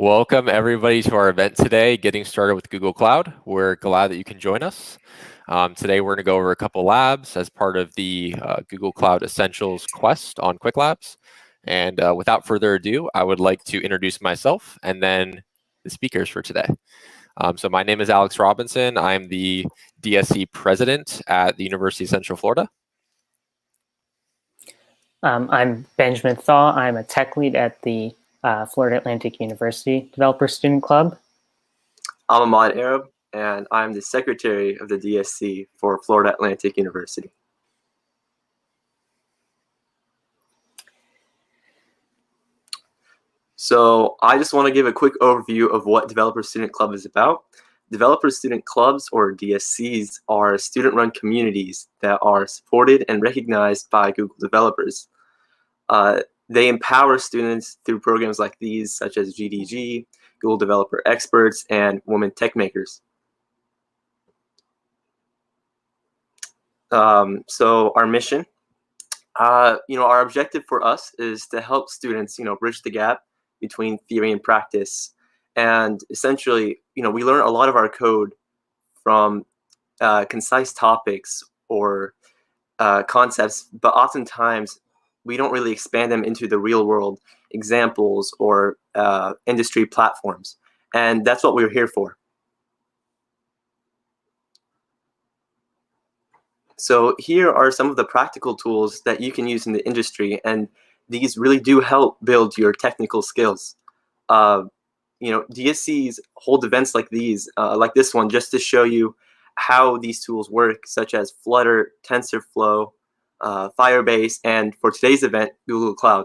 Welcome everybody to our event today, Getting Started with Google Cloud. We're glad that you can join us. Today we're going to go over a couple labs as part of the Google Cloud Essentials quest on Qwiklabs. And without further ado, I would like to introduce myself and then the speakers for today. So my name is Alex Robinson. I'm the DSE president at the University of Central Florida. I'm Benjamin Thaw. I'm a tech lead at the Florida Atlantic University Developer Student Club. I'm Ahmad Arab, and I'm the secretary of the DSC for Florida Atlantic University. So I just want to give a quick overview of what Developer Student Club is about. Developer Student Clubs, or DSCs, are student-run communities that are supported and recognized by Google developers. They empower students through programs like these, such as GDG, Google Developer Experts, and Women Tech Makers. So our mission, our objective for us is to help students, bridge the gap between theory and practice. And essentially, we learn a lot of our code from concise topics or concepts, but oftentimes we don't really expand them into the real world examples or industry platforms. And that's what we're here for. So here are some of the practical tools that you can use in the industry, and these really do help build your technical skills. DSCs hold events like these, like this one, just to show you how these tools work, such as Flutter, TensorFlow, Firebase, and for today's event, Google Cloud.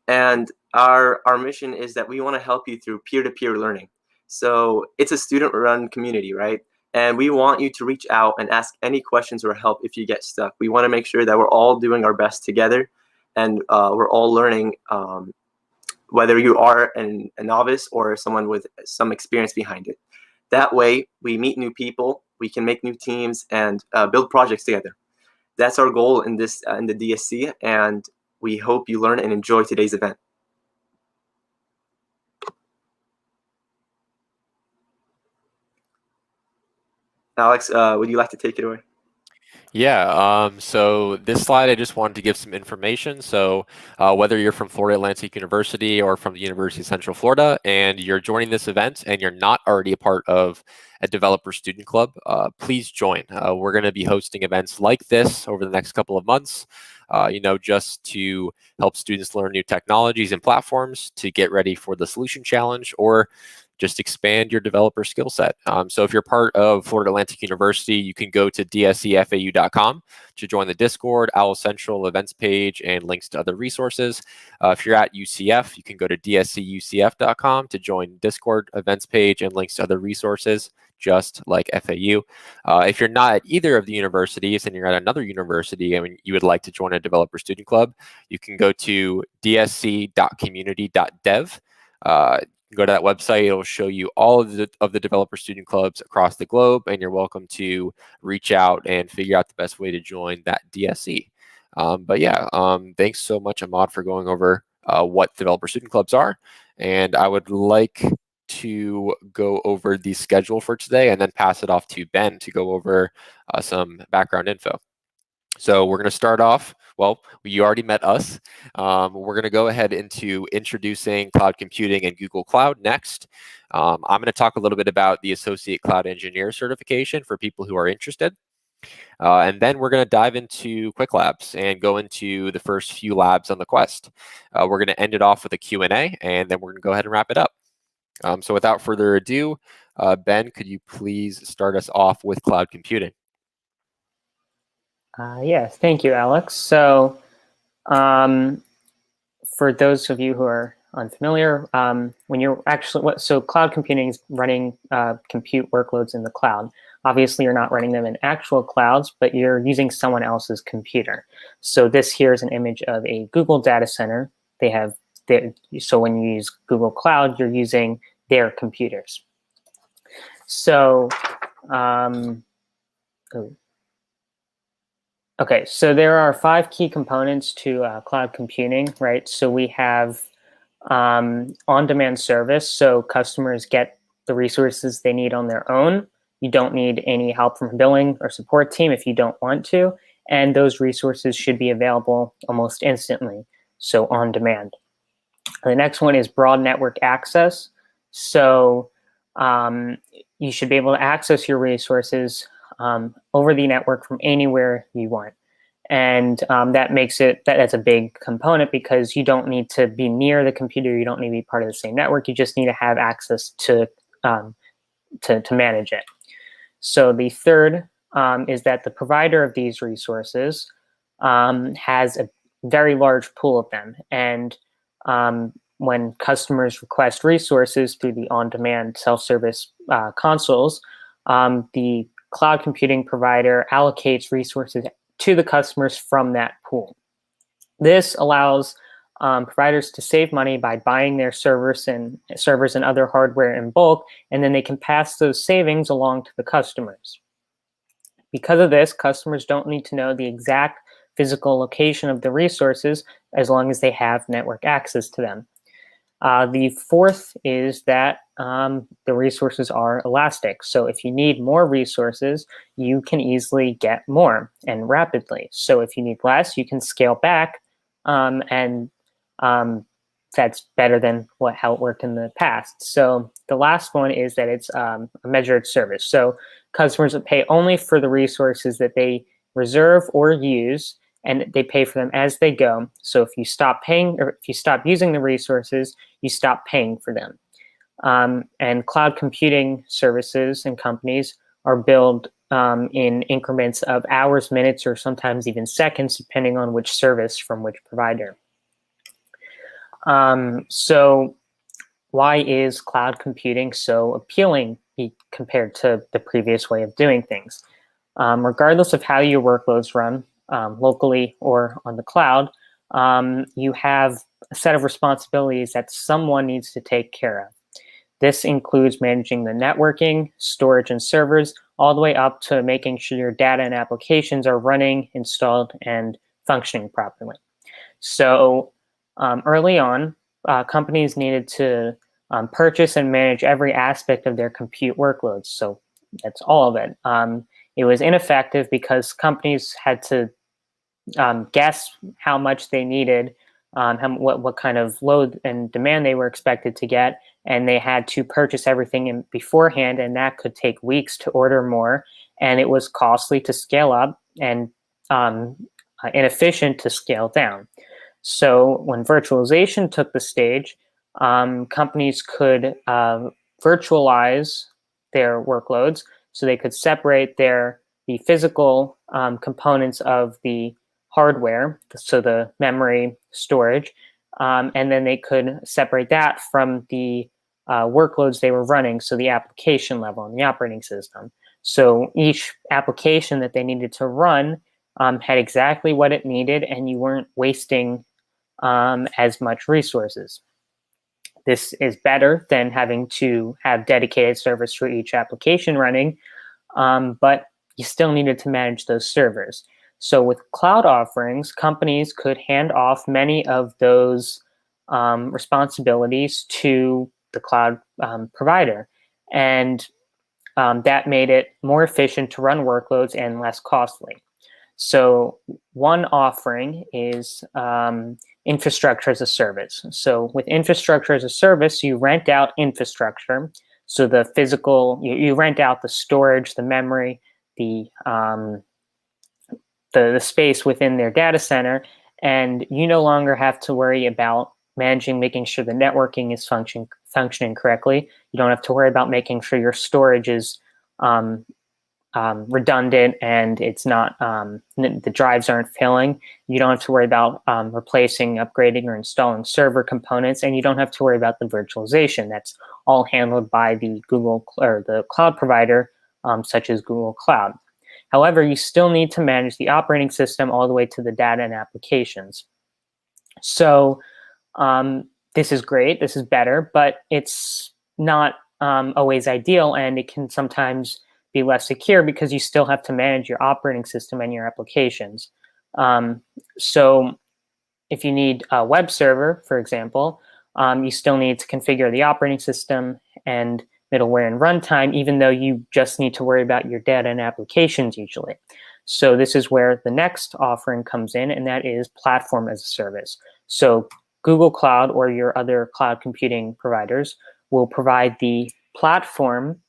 And our mission is that we want to help you through peer-to-peer learning. So it's a student-run community, right? And we want you to reach out and ask any questions or help if you get stuck. We want to make sure that we're all doing our best together, and we're all learning, whether you are a novice or someone with some experience behind it. That way, we meet new people, we can make new teams, and build projects together. That's our goal in the DSC, and we hope you learn and enjoy today's event. Alex, would you like to take it away? Yeah, so this slide, I just wanted to give some information. So whether you're from Florida Atlantic University or from the University of Central Florida and you're joining this event and you're not already a part of a developer student club, please join. We're going to be hosting events like this over the next couple of months, just to help students learn new technologies and platforms to get ready for the solution challenge or just expand your developer skill set. So if you're part of Florida Atlantic University, you can go to dscfau.com to join the Discord, Owl Central events page, and links to other resources. If you're at UCF, you can go to dscucf.com to join Discord events page and links to other resources, just like FAU. If you're not at either of the universities and you're at another university and you would like to join a developer student club, you can go to dsc.community.dev. Go to that website. It'll show you all of the developer student clubs across the globe, and you're welcome to reach out and figure out the best way to join that DSC. Thanks so much, Ahmad, for going over what developer student clubs are. And I would like to go over the schedule for today and then pass it off to Ben to go over some background info. So we're going to start off, well, you already met us. We're going to go ahead into introducing cloud computing and Google Cloud next. I'm going to talk a little bit about the Associate Cloud Engineer certification for people who are interested. And then we're going to dive into Qwiklabs and go into the first few labs on the quest. We're going to end it off with a Q&A, and then we're going to go ahead and wrap it up. So without further ado, Ben, could you please start us off with cloud computing? Yes, thank you, Alex. So for those of you who are unfamiliar, when you're so cloud computing is running compute workloads in the cloud. Obviously, you're not running them in actual clouds, but you're using someone else's computer. So this here is an image of a Google data center. So when you use Google Cloud, you're using their computers. So Okay, so there are 5 key components to cloud computing, right? So we have on-demand service, so customers get the resources they need on their own. You don't need any help from a billing or support team if you don't want to, and those resources should be available almost instantly, so on demand. The next one is broad network access. So you should be able to access your resources over the network from anywhere you want. And that makes it, that's a big component because you don't need to be near the computer. You don't need to be part of the same network. You just need to have access to manage it. So the third is that the provider of these resources has a very large pool of them. And when customers request resources through the on-demand self-service consoles, the cloud computing provider allocates resources to the customers from that pool. This allows providers to save money by buying their servers and other hardware in bulk, and then they can pass those savings along to the customers. Because of this, customers don't need to know the exact physical location of the resources as long as they have network access to them. The fourth is that the resources are elastic. So if you need more resources, you can easily get more and rapidly. So if you need less, you can scale back, and that's better than how it worked in the past. So the last one is that it's a measured service. So customers will pay only for the resources that they reserve or use, and they pay for them as they go. So if you stop paying, or if you stop using the resources, you stop paying for them. And cloud computing services and companies are billed in increments of hours, minutes, or sometimes even seconds, depending on which service from which provider. So why is cloud computing so appealing compared to the previous way of doing things? Regardless of how your workloads run, locally or on the cloud, you have a set of responsibilities that someone needs to take care of. This includes managing the networking, storage, and servers, all the way up to making sure your data and applications are running, installed, and functioning properly. So early on, companies needed to purchase and manage every aspect of their compute workloads. So that's all of it. It was ineffective because companies had to guess how much they needed, what kind of load and demand they were expected to get, and they had to purchase everything beforehand, and that could take weeks to order more, and it was costly to scale up and inefficient to scale down. So when virtualization took the stage, companies could virtualize their workloads, so they could separate the physical components of the hardware, so the memory, storage, and then they could separate that from the workloads they were running, so the application level and the operating system. So each application that they needed to run had exactly what it needed, and you weren't wasting as much resources. This is better than having to have dedicated servers for each application running, but you still needed to manage those servers. So with cloud offerings, companies could hand off many of those responsibilities to the cloud provider. And that made it more efficient to run workloads and less costly. So one offering is infrastructure as a service. So with infrastructure as a service, you rent out infrastructure. So the physical, you rent out the storage, the memory, the space within their data center, and you no longer have to worry about making sure the networking is functioning correctly. You don't have to worry about making sure your storage is redundant and it's not, the drives aren't failing. You don't have to worry about replacing, upgrading, or installing server components, and you don't have to worry about the virtualization. That's all handled by the Google or the cloud provider, such as Google Cloud. However, you still need to manage the operating system all the way to the data and applications. So this is great, this is better, but it's not always ideal, and it can sometimes be less secure because you still have to manage your operating system and your applications. So if you need a web server, for example, you still need to configure the operating system and middleware and runtime, even though you just need to worry about your data and applications usually. So this is where the next offering comes in, and that is platform as a service. So Google Cloud or your other cloud computing providers will provide the platform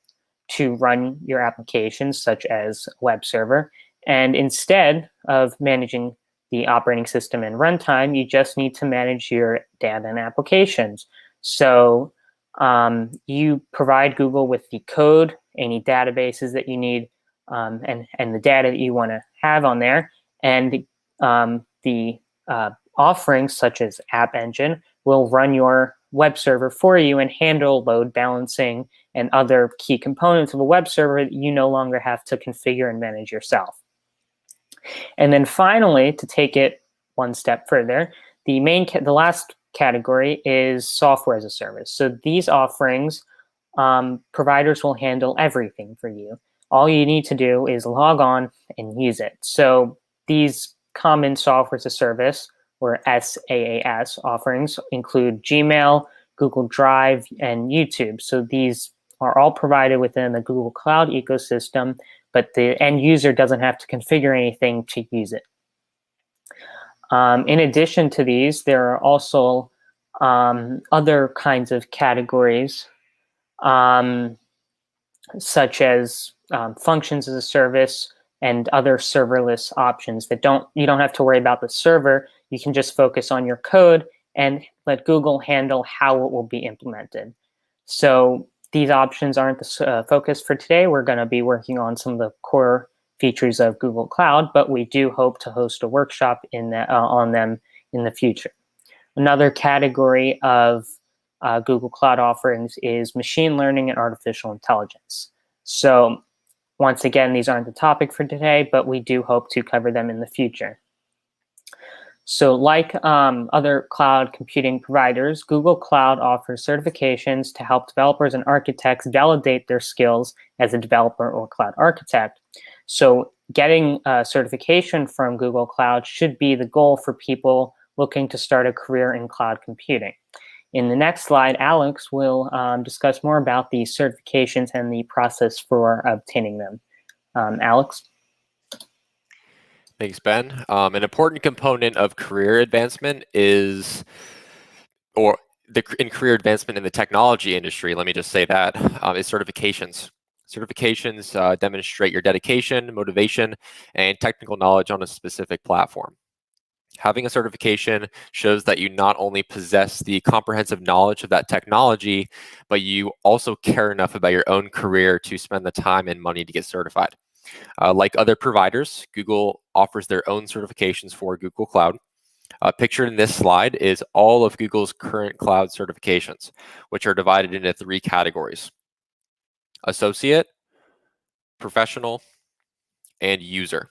to run your applications, such as a web server. And instead of managing the operating system and runtime, you just need to manage your data and applications. So you provide Google with the code, any databases that you need, and the data that you want to have on there. And the offerings, such as App Engine, will run your web server for you and handle load balancing and other key components of a web server that you no longer have to configure and manage yourself. And then finally, to take it one step further, the last category is software as a service. So these offerings, providers will handle everything for you. All you need to do is log on and use it. So these common software as a service, or SaaS offerings, include Gmail, Google Drive, and YouTube. So these are all provided within the Google Cloud ecosystem, but the end user doesn't have to configure anything to use it. In addition to these, there are also other kinds of categories, such as functions as a service and other serverless options that you don't have to worry about the server. You can just focus on your code and let Google handle how it will be implemented. So these options aren't the focus for today. We're going to be working on some of the core features of Google Cloud, but we do hope to host a workshop on them in the future. Another category of Google Cloud offerings is machine learning and artificial intelligence. So once again, these aren't the topic for today, but we do hope to cover them in the future. So like other cloud computing providers, Google Cloud offers certifications to help developers and architects validate their skills as a developer or cloud architect. So getting a certification from Google Cloud should be the goal for people looking to start a career in cloud computing. In the next slide, Alex will discuss more about the certifications and the process for obtaining them. Alex? Thanks, Ben. An important component of career advancement is, in career advancement in the technology industry, let me just say that, is certifications. Certifications demonstrate your dedication, motivation, and technical knowledge on a specific platform. Having a certification shows that you not only possess the comprehensive knowledge of that technology, but you also care enough about your own career to spend the time and money to get certified. Like other providers, Google offers their own certifications for Google Cloud. Pictured in this slide is all of Google's current cloud certifications, which are divided into 3 categories: associate, professional, and user.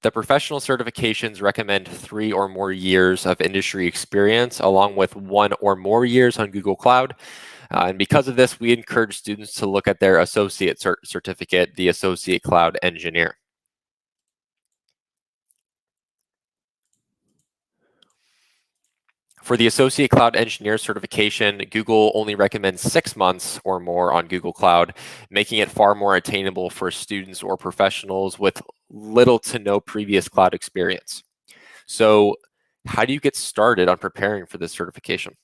The professional certifications recommend 3 or more years of industry experience, along with 1 or more years on Google Cloud. And because of this, we encourage students to look at their associate certificate, the Associate Cloud Engineer. For the Associate Cloud Engineer certification, Google only recommends 6 months or more on Google Cloud, making it far more attainable for students or professionals with little to no previous cloud experience. So how do you get started on preparing for this certification?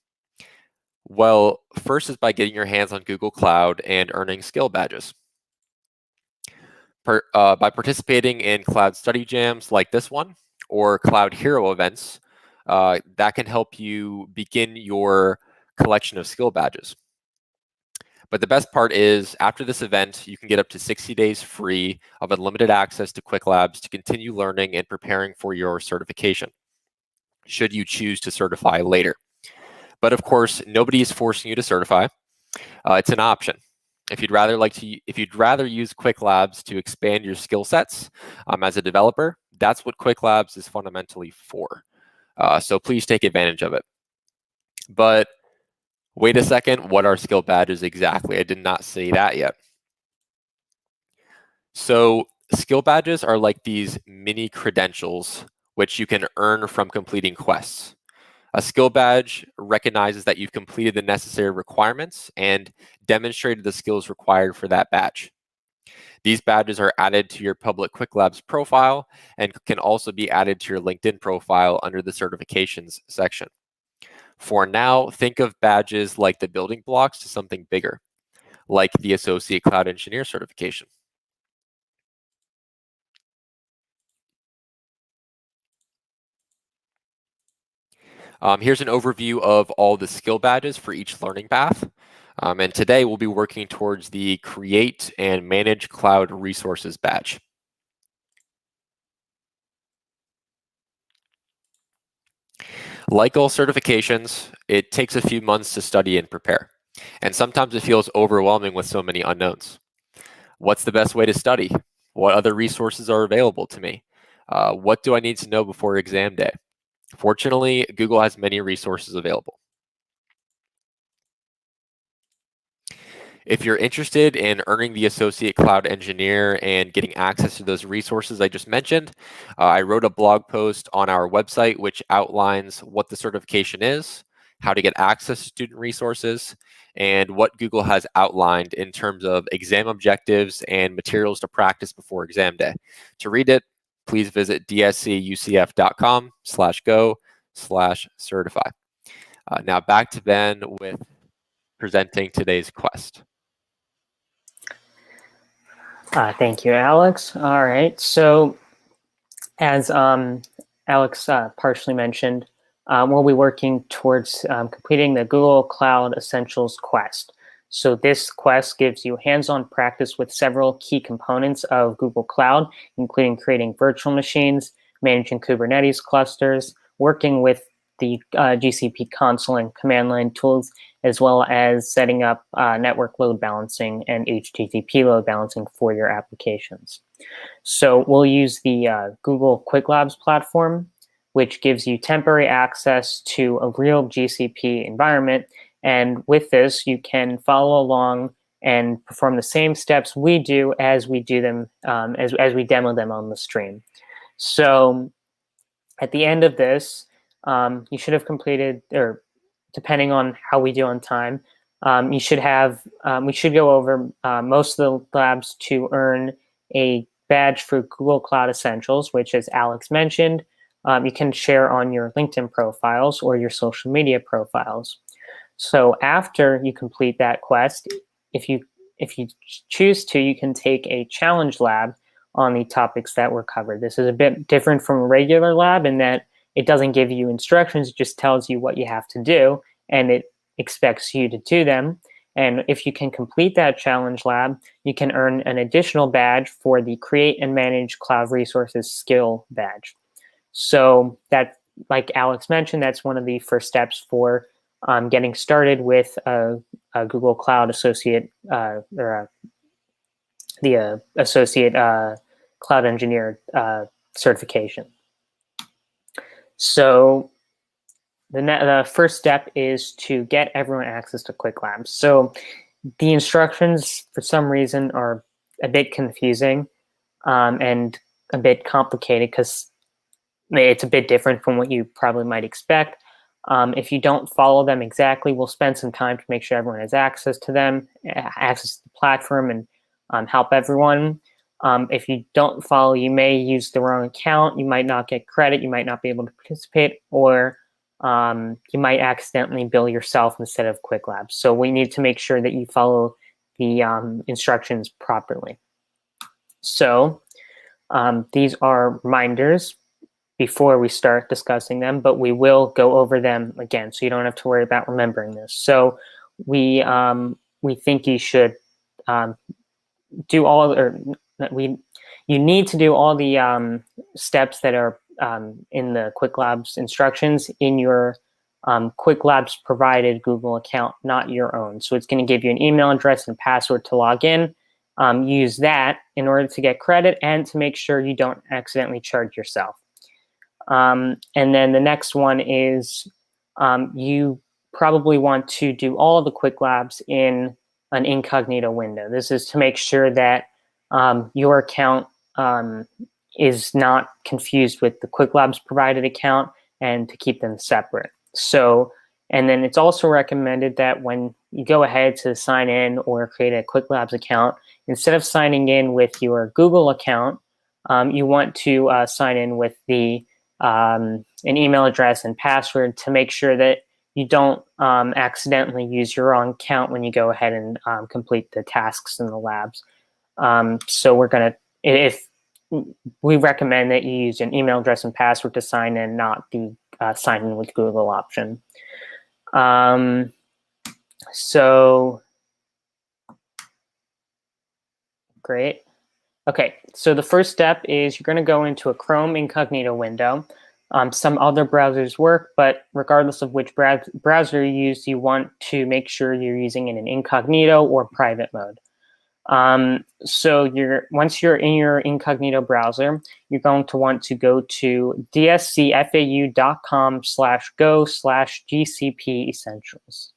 Well, first is by getting your hands on Google Cloud and earning skill badges. By participating in cloud study jams like this one, or Cloud Hero events, that can help you begin your collection of skill badges. But the best part is, after this event, you can get up to 60 days free of unlimited access to Qwiklabs to continue learning and preparing for your certification, should you choose to certify later. But of course, nobody is forcing you to certify. It's an option. If you'd rather use Qwiklabs to expand your skill sets as a developer, that's what Qwiklabs is fundamentally for. So please take advantage of it. But wait a second, what are skill badges exactly? I did not say that yet. So skill badges are like these mini credentials which you can earn from completing quests. A skill badge recognizes that you've completed the necessary requirements and demonstrated the skills required for that badge. These badges are added to your public Qwiklabs profile and can also be added to your LinkedIn profile under the certifications section. For now, think of badges like the building blocks to something bigger, like the Associate Cloud Engineer certification. Here's an overview of all the skill badges for each learning path. And today we'll be working towards the Create and Manage Cloud Resources badge. Like all certifications, it takes a few months to study and prepare. And sometimes it feels overwhelming with so many unknowns. What's the best way to study? What other resources are available to me? What do I need to know before exam day? Fortunately, Google has many resources available. If you're interested in earning the Associate Cloud Engineer and getting access to those resources I just mentioned, I wrote a blog post on our website which outlines what the certification is, how to get access to student resources, and what Google has outlined in terms of exam objectives and materials to practice before exam day. To read it, please visit dscucf.com/go/certify. Now back to Ben with presenting today's quest. Thank you, Alex. All right, so as Alex partially mentioned, we'll be working towards completing the Google Cloud Essentials quest. So this quest gives you hands-on practice with several key components of Google Cloud, including creating virtual machines, managing Kubernetes clusters, working with the GCP console and command line tools, as well as setting up network load balancing and HTTP load balancing for your applications. So we'll use the Google Kubernetes platform, which gives you temporary access to a real GCP environment. And with this, you can follow along and perform the same steps we do as we do them, as we demo them on the stream. So at the end of this, you should have completed, or depending on how we do on time, you should have, we should go over most of the labs to earn a badge for Google Cloud Essentials, which, as Alex mentioned, you can share on your LinkedIn profiles or your social media profiles. So after you complete that quest, if you choose to, you can take a challenge lab on the topics that were covered. This is a bit different from a regular lab in that it doesn't give you instructions, it just tells you what you have to do, and it expects you to do them. And if you can complete that challenge lab, you can earn an additional badge for the Create and Manage Cloud Resources skill badge. So that, like Alex mentioned, that's one of the first steps for getting started with a Google Cloud Associate or the Associate Cloud Engineer certification. So the first step is to get everyone access to Qwiklabs. So the instructions, for some reason, are a bit confusing and a bit complicated because it's a bit different from what you probably might expect. If you don't follow them exactly, we'll spend some time to make sure everyone has access to them, access to the platform, and help everyone. If you don't follow, you may use the wrong account, you might not get credit, you might not be able to participate, or you might accidentally bill yourself instead of Qwiklabs. So we need to make sure that you follow the instructions properly. So these are reminders before we start discussing them, but we will go over them again, so you don't have to worry about remembering this. So we think you should do all, or you need to do all the steps that are in the Qwiklabs instructions in your Qwiklabs provided Google account, not your own. So it's going to give you an email address and password to log in. Use that in order to get credit and to make sure you don't accidentally charge yourself. And then the next one is you probably want to do all of the Qwiklabs in an incognito window. This is to make sure that your account is not confused with the Qwiklabs provided account, and to keep them separate. So, and then it's also recommended that when you go ahead to sign in or create a Qwiklabs account, instead of signing in with your Google account, you want to sign in with an email address and password to make sure that you don't accidentally use your own account when you go ahead and complete the tasks in the labs. So we're going to, we recommend that you use an email address and password to sign in, not the sign in with Google option. So great. Okay, so the first step is you're going to go into a Chrome incognito window. Some other browsers work, but regardless of which browser you use, you want to make sure you're using it in incognito or private mode. So once you're in your incognito browser, you're going to want to go to dscfau.com/go/GCP essentials.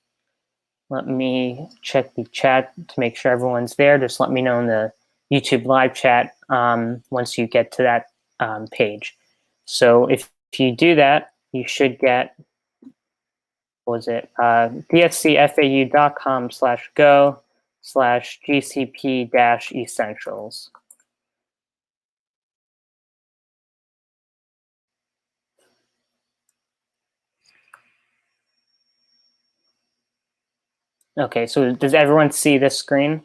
Let me check the chat to make sure everyone's there. Just let me know in the YouTube live chat once you get to that page. So if you do that, you should get, what was it? dscfau.com/go/GCP-essentials. Okay, so does everyone see this screen?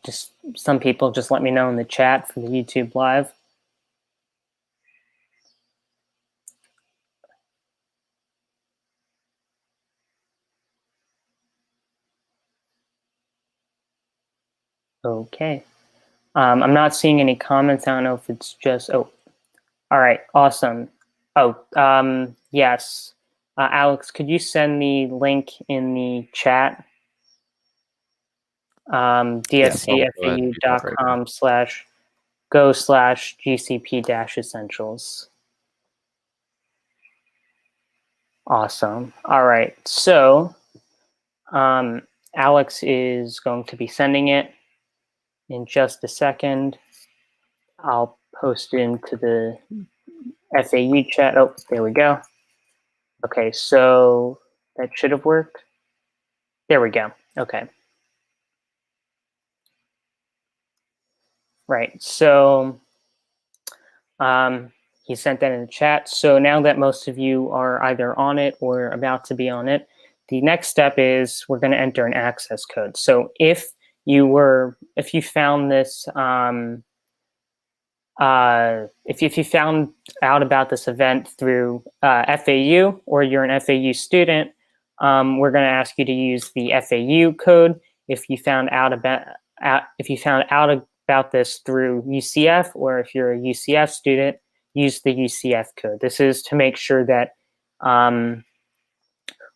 Just some people just let me know in the chat for the YouTube live. Okay. I'm not seeing any comments. I don't know if it's just, oh, all right, awesome. Oh, yes. Alex, could you send the link in the chat? dscfau.com/go/GCP-essentials. Awesome. All right, so Alex is going to be sending it in just a second. I'll post it into the FAU chat. Oh, there we go. Okay, so that should have worked. There we go. Okay. Right, so he sent that in the chat. So now that most of you are either on it or about to be on it, the next step is we're going to enter an access code. So if you found this, if you found out about this event through FAU, or you're an FAU student, we're going to ask you to use the FAU code. If you found out about this through UCF, or if you're a UCF student, use the UCF code. This is to make sure that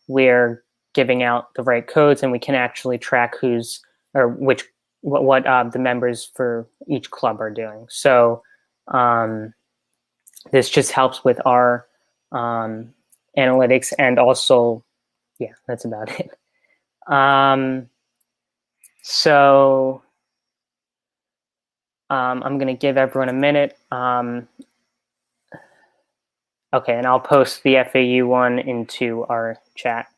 we're giving out the right codes and we can actually track what the members for each club are doing. So this just helps with our analytics, and also, yeah, that's about it. So I'm going to give everyone a minute. Okay, and I'll post the FAU one into our chat.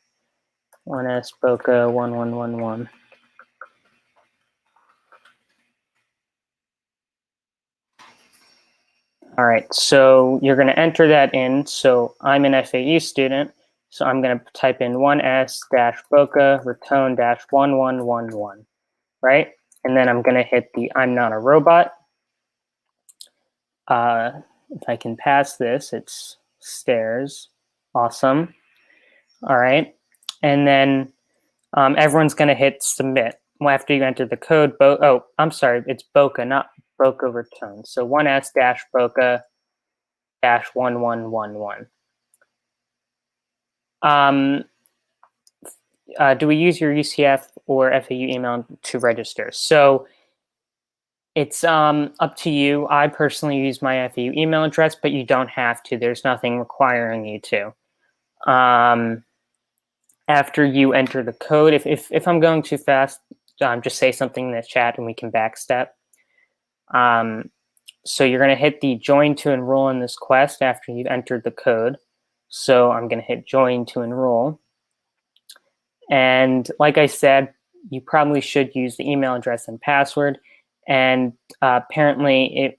1S Boca 1111. All right, so you're going to enter that in. So I'm an FAU student, so I'm going to type in 1S-Boca Raton-1111, right? And then I'm going to hit the I'm not a robot. If I can pass this, it's stairs. Awesome. All right, and then everyone's going to hit submit. Well, after you enter the code, I'm sorry, it's Boca, not Boca Raton. So 1S-Boca-1111. Do we use your UCF or FAU email to register? So It's up to you. I personally use my FAU email address, but you don't have to. There's nothing requiring you to. After you enter the code, if I'm going too fast, just say something in the chat and we can backstep. So you're going to hit the join to enroll in this quest after you've entered the code. So I'm going to hit join to enroll. And like I said, you probably should use the email address and password. And apparently,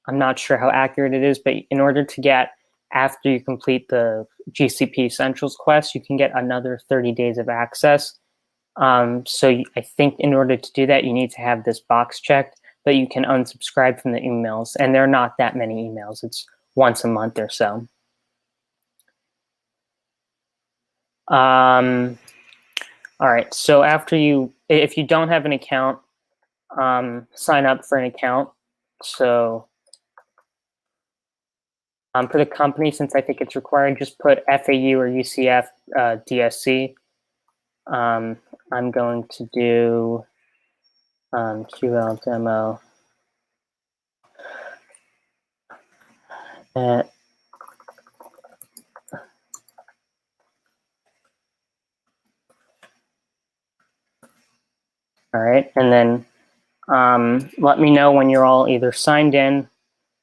I'm not sure how accurate it is, but in order to get, after you complete the GCP Essentials quest, you can get another 30 days of access. So I think in order to do that, you need to have this box checked, but you can unsubscribe from the emails. And there are not that many emails. It's once a month or so. All right, so after if you don't have an account, sign up for an account. So for the company, since I think it's required, just put FAU or UCF DSC. I'm going to do QL demo. All right, and then let me know when you're all either signed in.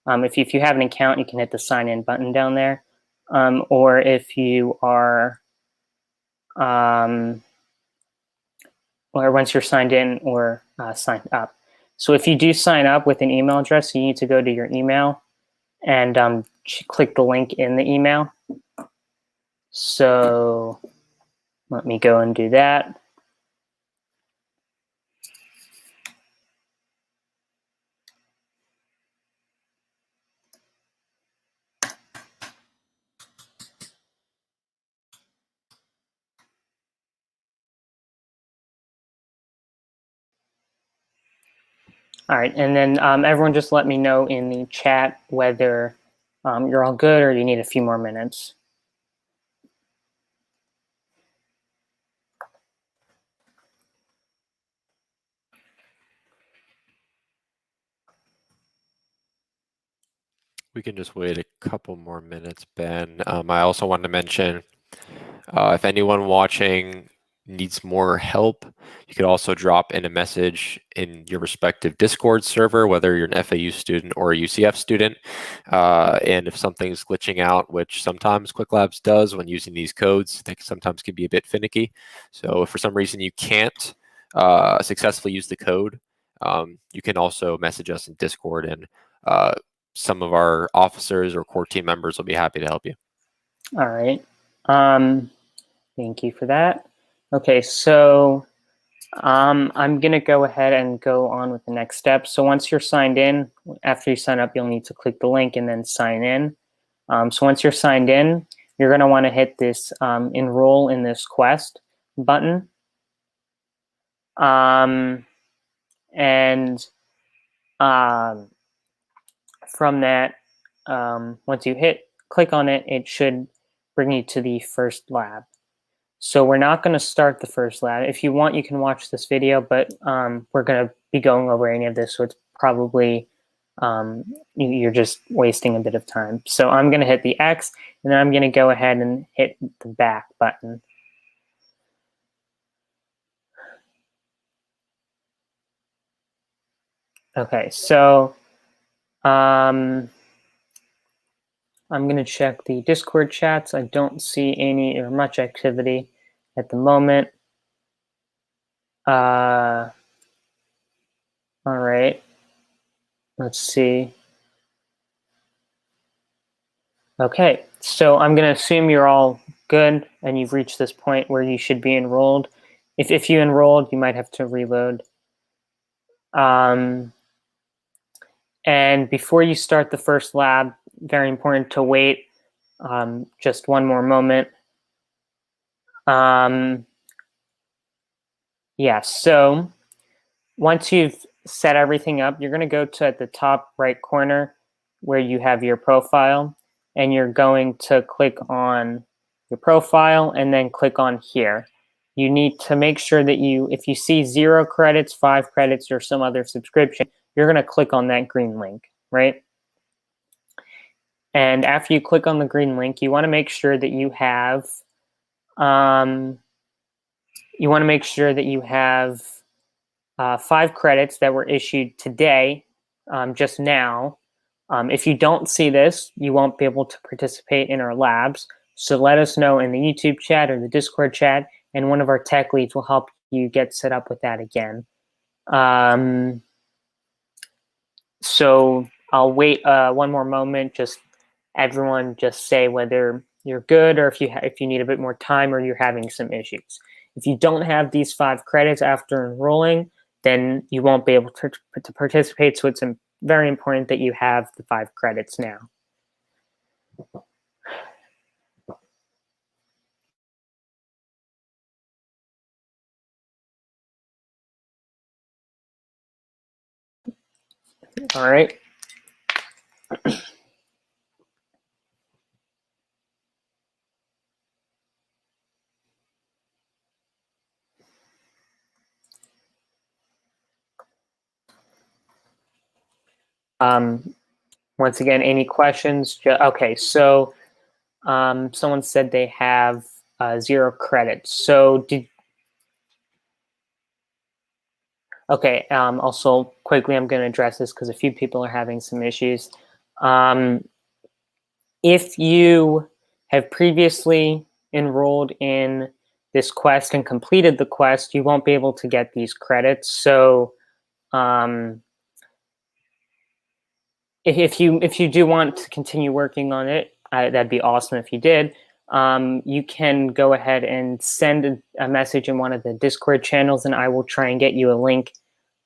If you have an account, you can hit the sign in button down there. Or if you are, or once you're signed in or signed up. So if you do sign up with an email address, you need to go to your email and click the link in the email. So let me go and do that. All right, and then everyone just let me know in the chat whether you're all good or you need a few more minutes. We can just wait a couple more minutes, Ben. I also wanted to mention, if anyone watching needs more help, you could also drop in a message in your respective Discord server, whether you're an FAU student or a UCF student. And if something's glitching out, which sometimes Qwiklabs does when using these codes, they sometimes can be a bit finicky. So if for some reason you can't successfully use the code, you can also message us in Discord, and some of our officers or core team members will be happy to help you. All right. Thank you for that. Okay, so I'm going to go ahead and go on with the next step. So once you're signed in, after you sign up, you'll need to click the link and then sign in. So once you're signed in, you're going to want to hit this enroll in this quest button. And from that, once you click on it, it should bring you to the first lab. So we're not going to start the first lab. If you want, you can watch this video, but we're going to be going over any of this, so it's probably you're just wasting a bit of time. So I'm going to hit the X, and then I'm going to go ahead and hit the back button. Okay, so I'm going to check the Discord chats. I don't see any or much activity at the moment. All right, let's see. Okay, so I'm going to assume you're all good and you've reached this point where you should be enrolled. If you enrolled, you might have to reload. And before you start the first lab, very important to wait just one more moment. Yeah, so once you've set everything up, you're going to go to at the top right corner where you have your profile, and you're going to click on your profile and then click on here. You need to make sure that if you see 0 credits, 5 credits, or some other subscription, you're going to click on that green link, right? And after you click on the green link, you want to make sure that you have 5 credits that were issued today, just now. If you don't see this, you won't be able to participate in our labs. So let us know in the YouTube chat or the Discord chat, and one of our tech leads will help you get set up with that again. So I'll wait one more moment. Just everyone just say whether you're good or if you need a bit more time or you're having some issues. If you don't have these 5 credits after enrolling, then you won't be able to participate. So it's very important that you have the 5 credits now. All right. Once again, any questions? Okay, so someone said they have 0 credits. So also quickly, I'm going to address this because a few people are having some issues. If you have previously enrolled in this quest and completed the quest, you won't be able to get these credits. So if you do want to continue working on it, that'd be awesome if you did. You can go ahead and send a message in one of the Discord channels, and I will try and get you a link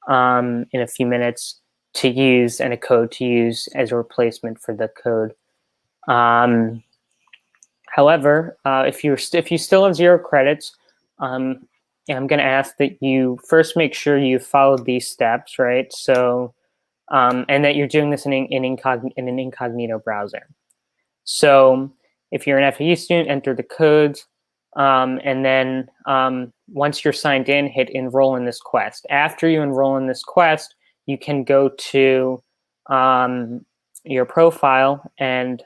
in a few minutes to use and a code to use as a replacement for the code. However, if you still have 0 credits, I'm going to ask that you first make sure you followed these steps, right? So, and that you're doing this in an incognito browser. So if you're an FAU student, enter the codes, and then once you're signed in, hit enroll in this quest. After you enroll in this quest, you can go to your profile and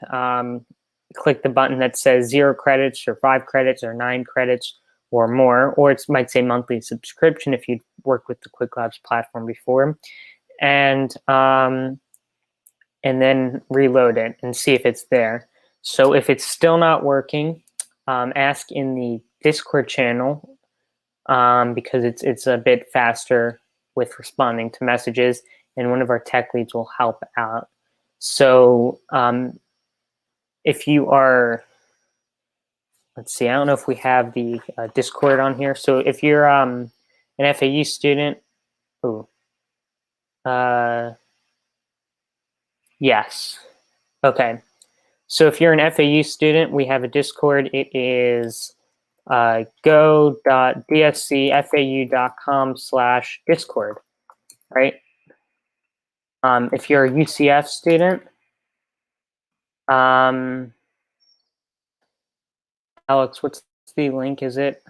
click the button that says 0 credits or 5 credits or 9 credits or more, or it might say monthly subscription if you've worked with the Qwiklabs platform before, and then reload it and see if it's there. So if it's still not working, ask in the Discord channel because it's a bit faster with responding to messages, and one of our tech leads will help out. So if you are, let's see, I don't know if we have the Discord on here. So if you're an FAU student, yes. Okay. So if you're an FAU student, we have a Discord. It is go.dscfau.com/Discord, right? If you're a UCF student, Alex, what's the link? Is it?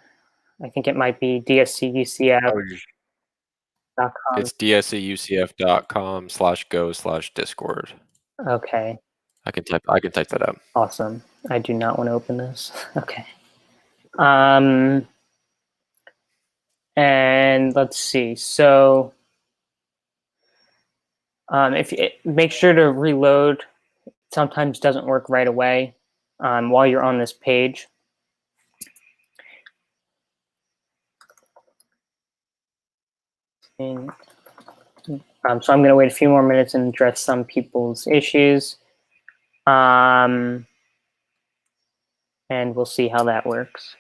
I think it might be dscucf.com. It's dscucf.com/go/Discord. Okay. I can type that out. Awesome. I do not want to open this. Okay. And let's see. So make sure to reload. It sometimes doesn't work right away while you're on this page. So I'm going to wait a few more minutes and address some people's issues. And we'll see how that works.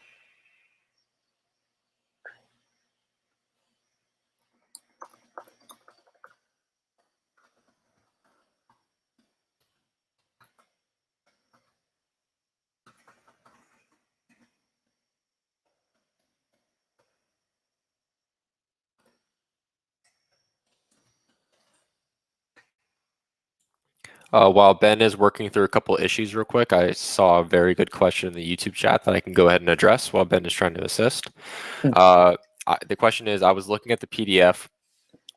While Ben is working through a couple issues real quick, I saw a very good question in the YouTube chat that I can go ahead and address while Ben is trying to assist. The question is, I was looking at the PDF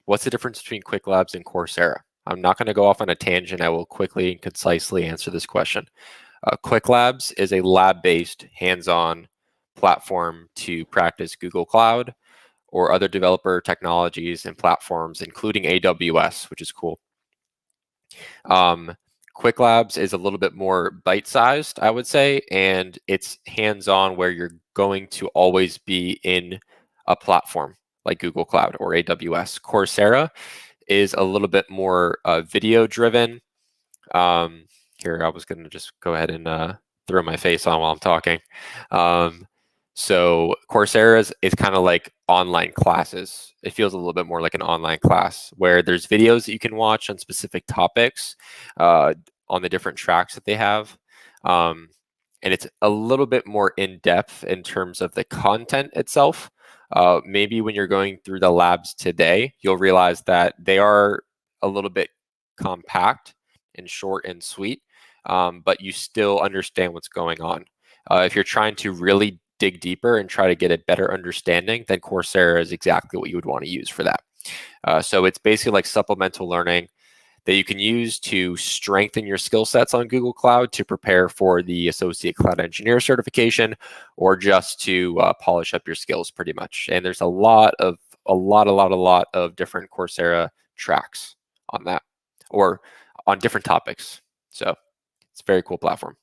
What's the difference between Qwiklabs and Coursera? I'm not going to go off on a tangent. I will quickly and concisely answer this question. Qwiklabs is a lab-based, hands-on platform to practice Google Cloud or other developer technologies and platforms, including AWS, which is cool. Qwiklabs is a little bit more bite-sized, I would say, and it's hands-on where you're going to always be in a platform like Google Cloud or AWS. Coursera is a little bit more video-driven. Here, I was going to just go ahead and throw my face on while I'm talking. So Coursera is kind of like online classes. It feels a little bit more like an online class where there's videos that you can watch on specific topics on the different tracks that they have. And it's a little bit more in-depth in terms of the content itself. Maybe when you're going through the labs today, you'll realize that they are a little bit compact and short and sweet, but you still understand what's going on. If you're trying to really dig deeper and try to get a better understanding, then Coursera is exactly what you would want to use for that. So it's basically like supplemental learning that you can use to strengthen your skill sets on Google Cloud to prepare for the Associate Cloud Engineer certification, or just to polish up your skills pretty much. And there's a lot of different Coursera tracks on that, or on different topics. So it's a very cool platform.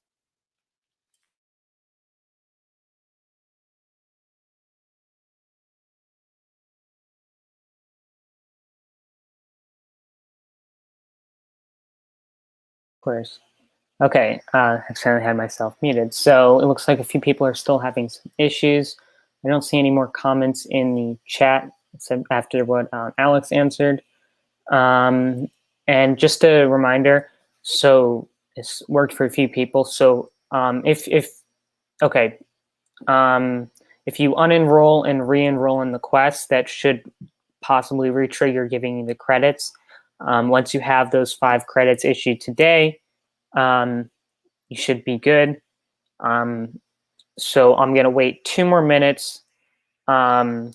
Course. Okay, I accidentally had myself muted. So it looks like a few people are still having some issues. I don't see any more comments in the chat except after what Alex answered. And just a reminder, so it's worked for a few people. So if you unenroll and re-enroll in the quest, that should possibly re-trigger giving you the credits. Once you have those 5 credits issued today, you should be good. So I'm going to wait 2 more minutes and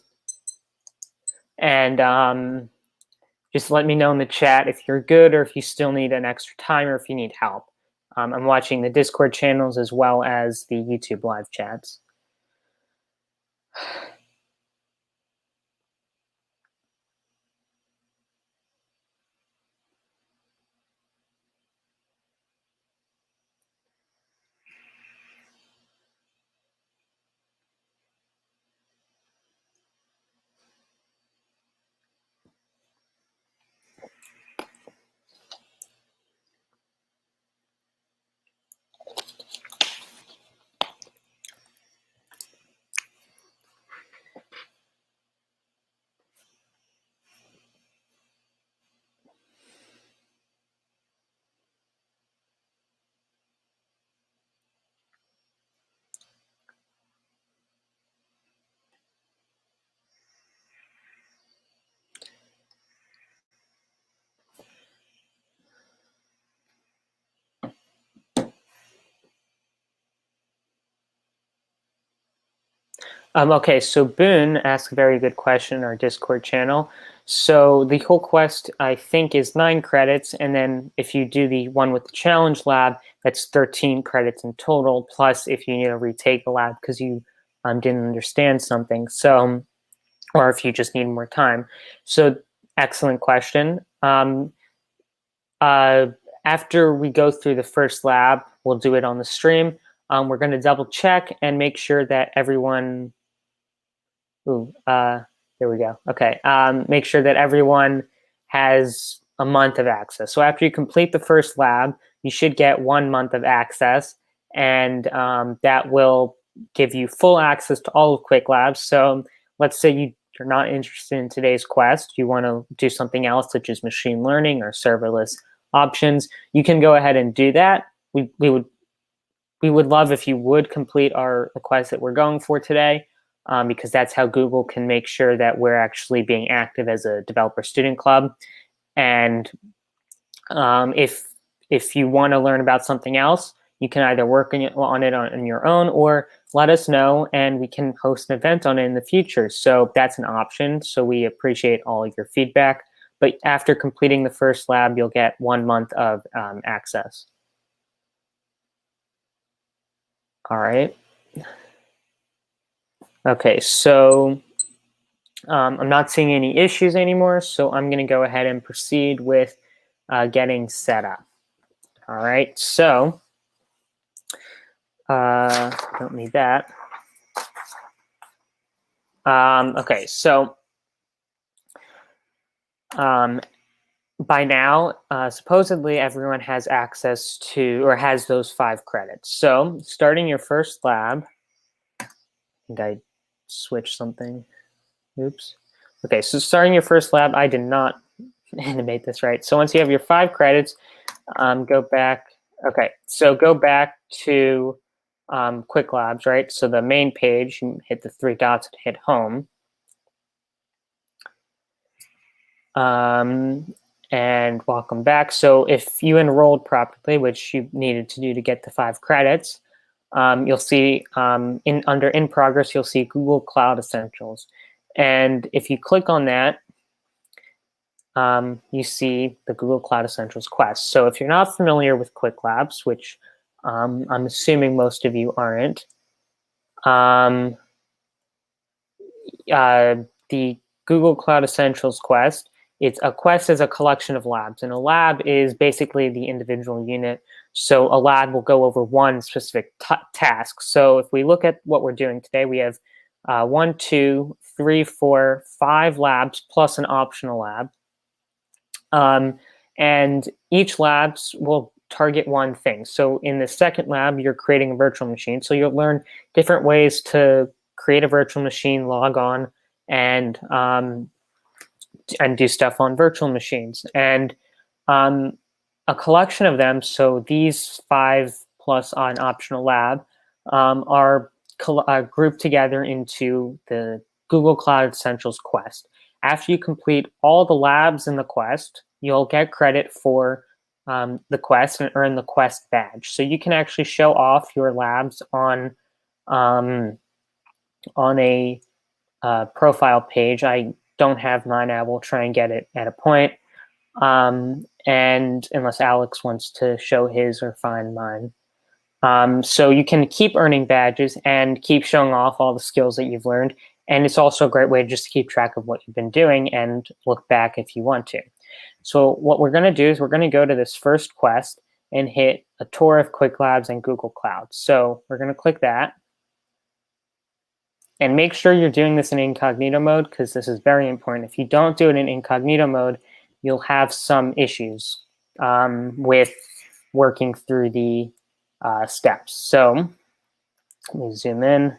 just let me know in the chat if you're good or if you still need an extra time or if you need help. I'm watching the Discord channels as well as the YouTube live chats. Okay, so Boone asked a very good question in our Discord channel. So the whole quest, I think, is 9 credits, and then if you do the one with the challenge lab, that's 13 credits in total, plus if you need to retake the lab because you didn't understand something, so, or if you just need more time. So excellent question. After we go through the first lab, we'll do it on the stream. We're going to double check and make sure that everyone... there we go. Okay, make sure that everyone has a month of access. So after you complete the first lab, you should get 1 month of access, and that will give you full access to all of Qwiklabs. So let's say you're not interested in today's quest, you want to do something else such as machine learning or serverless options, you can go ahead and do that. We would love if you would complete the quest that we're going for today. Because that's how Google can make sure that we're actually being active as a developer student club. And if you want to learn about something else, you can either work on it on your own or let us know and we can host an event on it in the future. So that's an option. So we appreciate all of your feedback. but after completing the first lab, you'll get 1 month of access. All right. Okay, so I'm not seeing any issues anymore, so I'm going to go ahead and proceed with getting set up. All right, so don't need that. Okay, so by now, supposedly everyone has access to, or has those 5 credits. So starting your first lab, I think I switched something. Oops. Okay, so starting your first lab, I did not animate this right. So once you have your 5 credits, go back. Okay, so go back to Qwiklabs, right? So the main page, you hit the 3 dots and hit home. And welcome back. So if you enrolled properly, which you needed to do to get the 5 credits, you'll see under in progress, you'll see Google Cloud Essentials. And if you click on that, you see the Google Cloud Essentials quest. So if you're not familiar with Qwiklabs, which I'm assuming most of you aren't, the Google Cloud Essentials quest, a quest is a collection of labs, and a lab is basically the individual unit. So a lab will go over one specific task. So if we look at what we're doing today, we have 1, 2, 3, 4, 5 labs plus an optional lab. And each labs will target one thing. So in the second lab, you're creating a virtual machine. So you'll learn different ways to create a virtual machine, log on, and do stuff on virtual machines. And a collection of them, so these 5 plus an optional lab, are grouped together into the Google Cloud Essentials quest. After you complete all the labs in the quest, you'll get credit for the quest and earn the quest badge. So you can actually show off your labs on a profile page. I don't have mine. I will try and get it at a point. And unless Alex wants to show his or find mine. So you can keep earning badges and keep showing off all the skills that you've learned. And it's also a great way just to keep track of what you've been doing and look back if you want to. So what we're going to do is we're going to go to this first quest and hit a tour of Qwiklabs and Google Cloud. So we're going to click that. And make sure you're doing this in incognito mode, because this is very important. If you don't do it in incognito mode, you'll have some issues with working through the steps. So let me zoom in.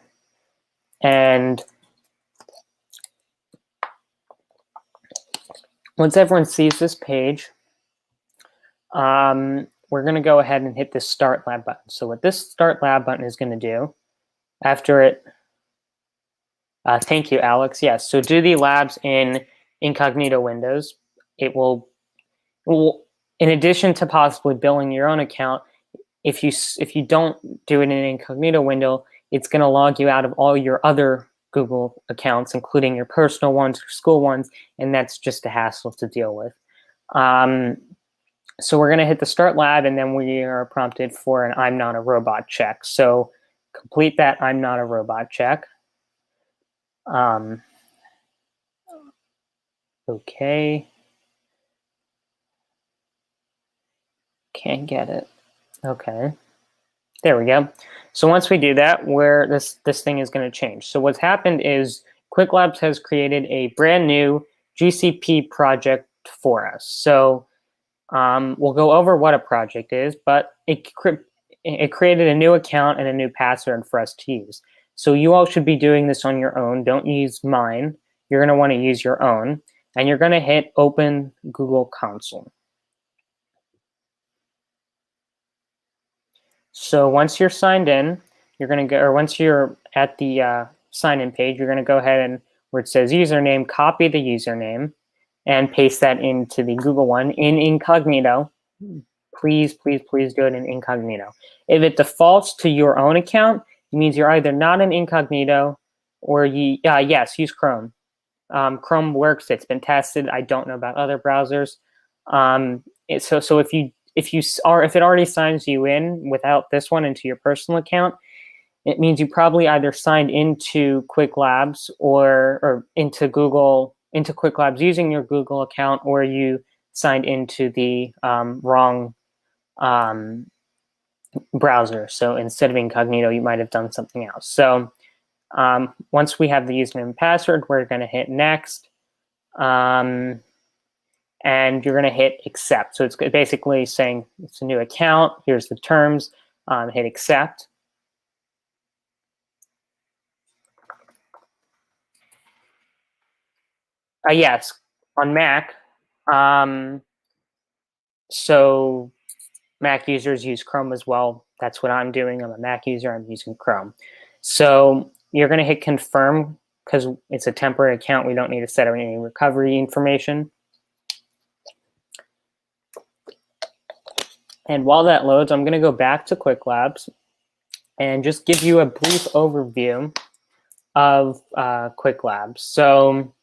And once everyone sees this page, we're going to go ahead and hit this Start Lab button. So what this Start Lab button is going to do, after it, thank you, Alex. Yes, so do the labs in incognito windows. It will, in addition to possibly billing your own account, if you don't do it in an incognito window, it's going to log you out of all your other Google accounts, including your personal ones or school ones, and that's just a hassle to deal with. So we're going to hit the Start Lab, and then we are prompted for an I'm not a robot check. So complete that I'm not a robot check. Okay. Can't get it. Okay. There we go. So once we do that, this thing is going to change. So what's happened is Qwiklabs has created a brand new GCP project for us. So we'll go over what a project is, but it created a new account and a new password for us to use. So you all should be doing this on your own. Don't use mine. You're going to want to use your own. And you're going to hit Open Google Console. So once you're signed in, you're going to go, or once you're at the sign-in page, you're going to go ahead and where it says username, copy the username and paste that into the Google one in incognito. Please, please, please do it in incognito. If it defaults to your own account, it means you're either not in incognito or yes, use Chrome. Chrome works. It's been tested. I don't know about other browsers. So if it already signs you in without this one into your personal account, it means you probably either signed into Qwiklabs or into Qwiklabs using your Google account, or you signed into the wrong browser. So instead of incognito, you might have done something else. So once we have the username and password, we're going to hit next. And you're going to hit accept. So it's basically saying it's a new account. Here's the terms. Hit accept. Yes, on Mac. So Mac users use Chrome as well. That's what I'm doing. I'm a Mac user. I'm using Chrome. So you're going to hit confirm because it's a temporary account. We don't need to set up any recovery information. And while that loads, I'm going to go back to Qwiklabs and just give you a brief overview of Qwiklabs. So,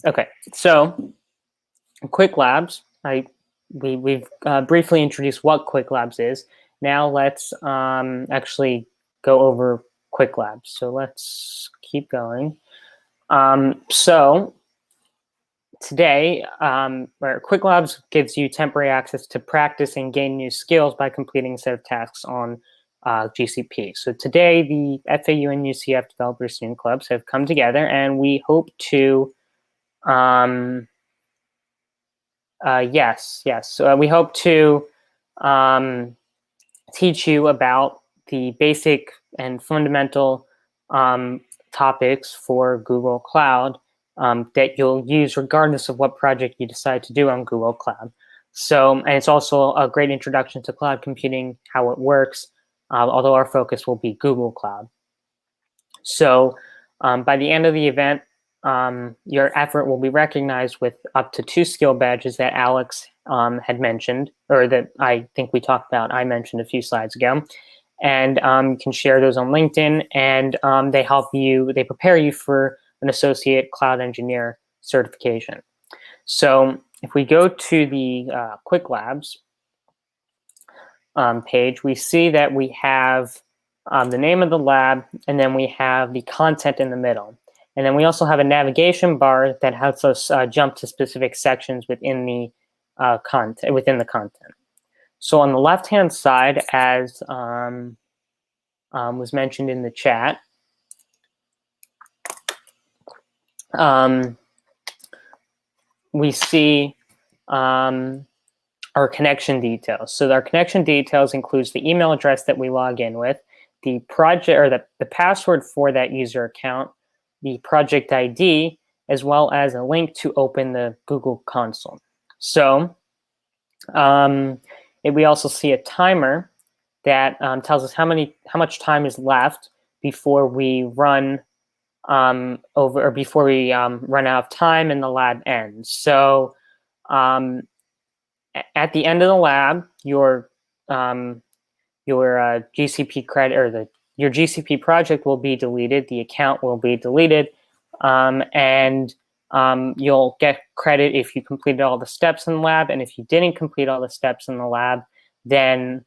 okay, so Qwiklabs, we've briefly introduced what Qwiklabs is. Now let's actually go over Qwiklabs. So let's keep going. So today, Qwiklabs gives you temporary access to practice and gain new skills by completing a set of tasks on GCP. So today, the FAU and UCF Developer Student Clubs have come together, and we hope to, So we hope to teach you about the basic and fundamental topics for Google Cloud that you'll use regardless of what project you decide to do on Google Cloud. So, and it's also a great introduction to cloud computing, how it works, although our focus will be Google Cloud. So by the end of the event, your effort will be recognized with up to 2 skill badges that Alex had mentioned, or that I think we talked about, I mentioned a few slides ago. And you can share those on LinkedIn, and they prepare you for an associate cloud engineer certification. So if we go to the Qwiklabs page, we see that we have the name of the lab, and then we have the content in the middle. And then we also have a navigation bar that helps us jump to specific sections within the content. So on the left-hand side, as was mentioned in the chat, we see our connection details. So our connection details includes the email address that we log in with, the project or the password for that user account, the project ID, as well as a link to open the Google console. So we also see a timer that tells us how much time is left before we run run out of time and the lab ends. So at the end of the lab, your GCP credit, or your GCP project will be deleted, the account will be deleted, and you'll get credit if you completed all the steps in the lab. And if you didn't complete all the steps in the lab, then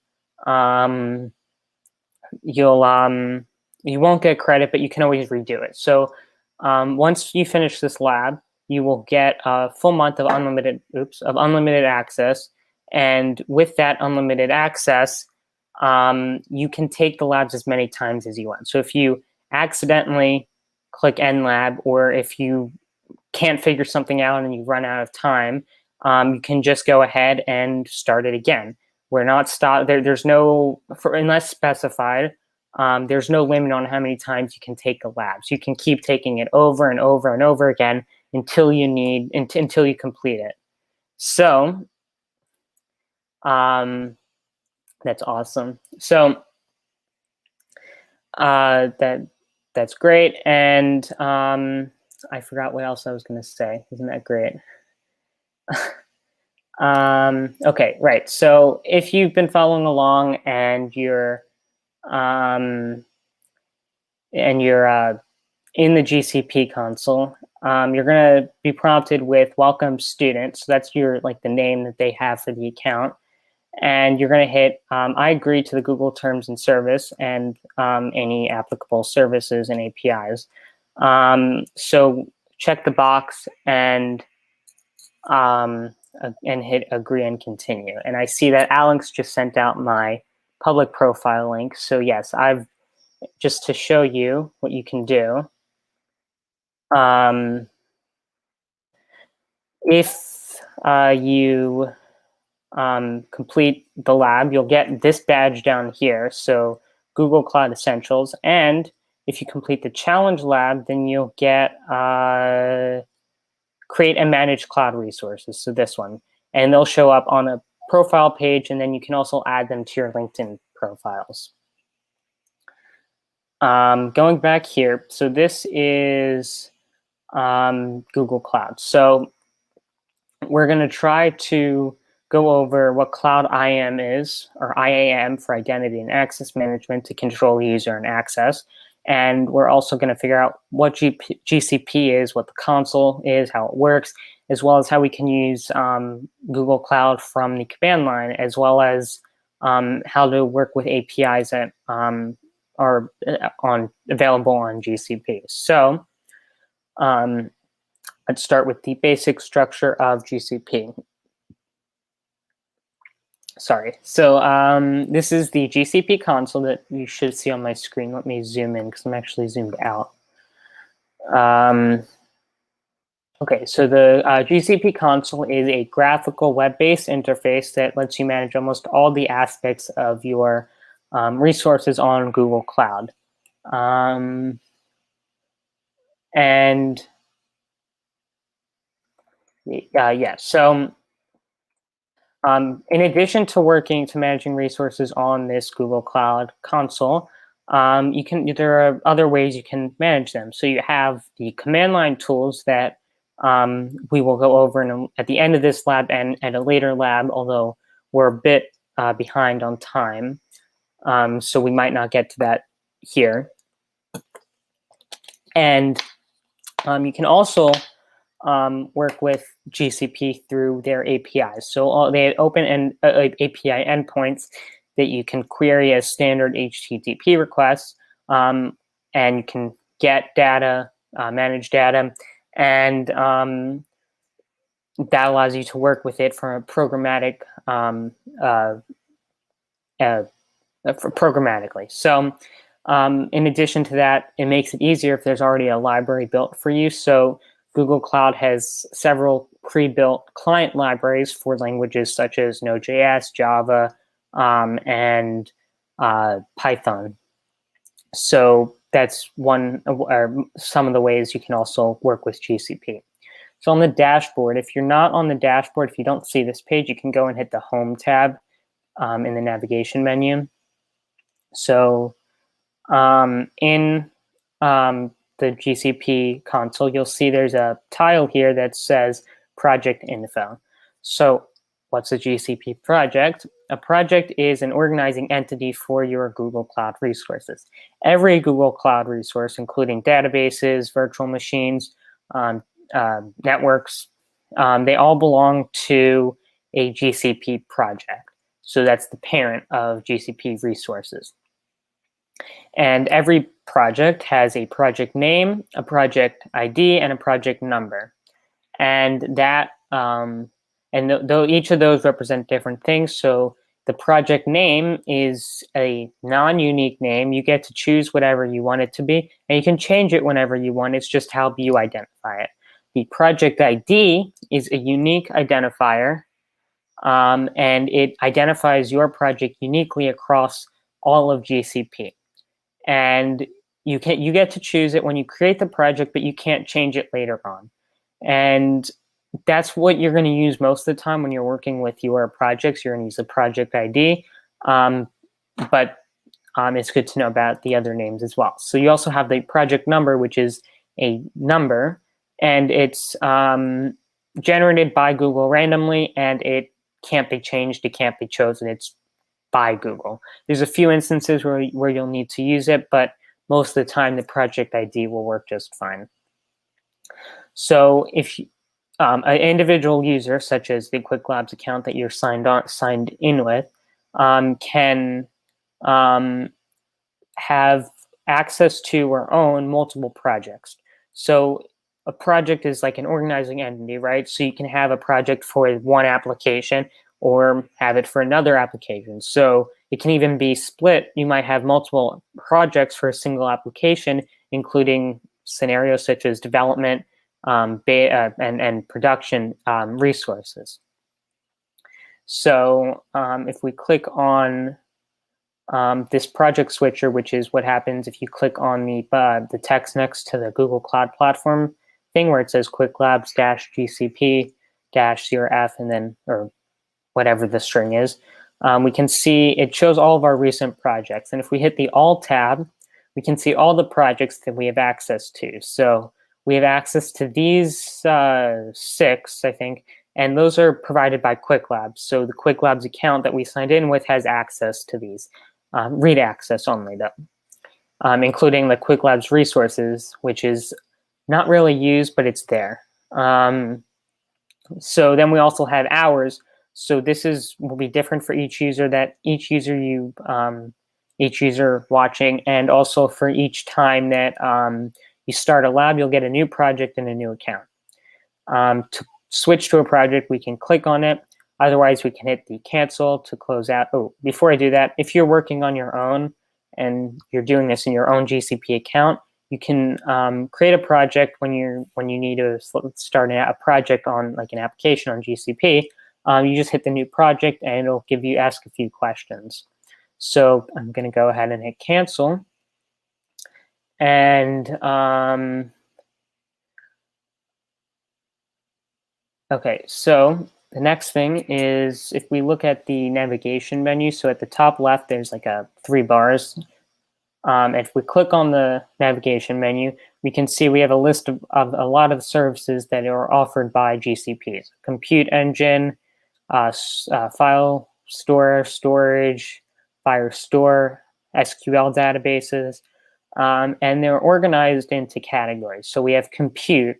you won't get credit, but you can always redo it. So once you finish this lab, you will get a full month of unlimited access. And with that unlimited access, you can take the labs as many times as you want. So if you accidentally click end lab, or if you can't figure something out and you run out of time, you can just go ahead and start it again. We're not there's no, unless specified, there's no limit on how many times you can take the labs. You can keep taking it over and over and over again until you complete it. So that's awesome. So that's great. And I forgot what else I was going to say. Isn't that great? Okay, right. So if you've been following along and you're in the GCP console, you're going to be prompted with welcome student. So that's your the name that they have for the account. And you're going to hit I agree to the Google terms and service and any applicable services and APIs. So check the box and hit agree and continue. And I see that Alex just sent out my public profile link. So yes, I've just to show you what you can do. If you complete the lab, you'll get this badge down here. So Google Cloud Essentials. And if you complete the challenge lab, then you'll get create and manage cloud resources. So this one. And they'll show up on a profile page, and then you can also add them to your LinkedIn profiles. Going back here, so this is Google Cloud. So we're going to try to go over what Cloud IAM is, or IAM for Identity and Access Management to control user and access. And we're also going to figure out what GCP is, what the console is, how it works, as well as how we can use Google Cloud from the command line, as well as how to work with APIs that are available on GCP. So let's start with the basic structure of GCP. Sorry. So this is the GCP console that you should see on my screen. Let me zoom in because I'm actually zoomed out. Okay, so the GCP console is a graphical web-based interface that lets you manage almost all the aspects of your resources on Google Cloud. So in addition to managing resources on this Google Cloud console, there are other ways you can manage them. So you have the command line tools that we will go over at the end of this lab and at a later lab, although we're a bit behind on time. So we might not get to that here. And you can also work with GCP through their APIs. So they open API endpoints that you can query as standard HTTP requests, and you can get data, manage data, and that allows you to work with it from a programmatically. So in addition to that, it makes it easier if there's already a library built for you. So Google Cloud has several pre-built client libraries for languages such as Node.js, Java, and Python. So that's some of the ways you can also work with GCP. So on the dashboard, if you're not on the dashboard, if you don't see this page, you can go and hit the Home tab in the navigation menu. So in the GCP console, you'll see there's a tile here that says Project Info. So what's a GCP project? A project is an organizing entity for your Google Cloud resources. Every Google Cloud resource, including databases, virtual machines, networks, they all belong to a GCP project. So that's the parent of GCP resources. And every project has a project name, a project ID, and a project number. And that each of those represent different things. So the project name is a non-unique name. You get to choose whatever you want it to be, and you can change it whenever you want. It's just how you identify it. The project ID is a unique identifier, and it identifies your project uniquely across all of GCP. And you get to choose it when you create the project, but you can't change it later on. And that's what you're going to use most of the time when you're working with your projects. You're going to use the project ID, but it's good to know about the other names as well. So you also have the project number, which is a number, and it's generated by Google randomly, and it can't be changed. It can't be chosen. It's by Google. There's a few instances where you'll need to use it, but most of the time the project ID will work just fine. So if an individual user, such as the Qwiklabs account that you're signed in with, can have access to or own multiple projects. So a project is like an organizing entity, right? So you can have a project for one application or have it for another application. So it can even be split. You might have multiple projects for a single application, including scenarios such as development and production resources. So if we click on this project switcher, which is what happens if you click on the text next to the Google Cloud Platform thing where it says Qwiklabs-GCP-0f and then, or whatever the string is, we can see it shows all of our recent projects. And if we hit the All tab, we can see all the projects that we have access to. So we have access to these 6, I think, and those are provided by Qwiklabs. So the Qwiklabs account that we signed in with has access to these, read access only though, including the Qwiklabs resources, which is not really used, but it's there. So then we also have hours. So this will be different for each user each user watching, and also for each time that you start a lab, you'll get a new project and a new account. To switch to a project, we can click on it. Otherwise, we can hit the cancel to close out. Oh, before I do that, if you're working on your own and you're doing this in your own GCP account, you can create a project when you need to start a project on like an application on GCP. You just hit the new project and it'll ask a few questions. So I'm going to go ahead and hit cancel. And okay, so the next thing is if we look at the navigation menu, so at the top left, there's like 3 bars. If we click on the navigation menu, we can see we have a list of a lot of services that are offered by GCP. Compute Engine, file storage, Firestore, SQL databases, and they're organized into categories. So we have compute,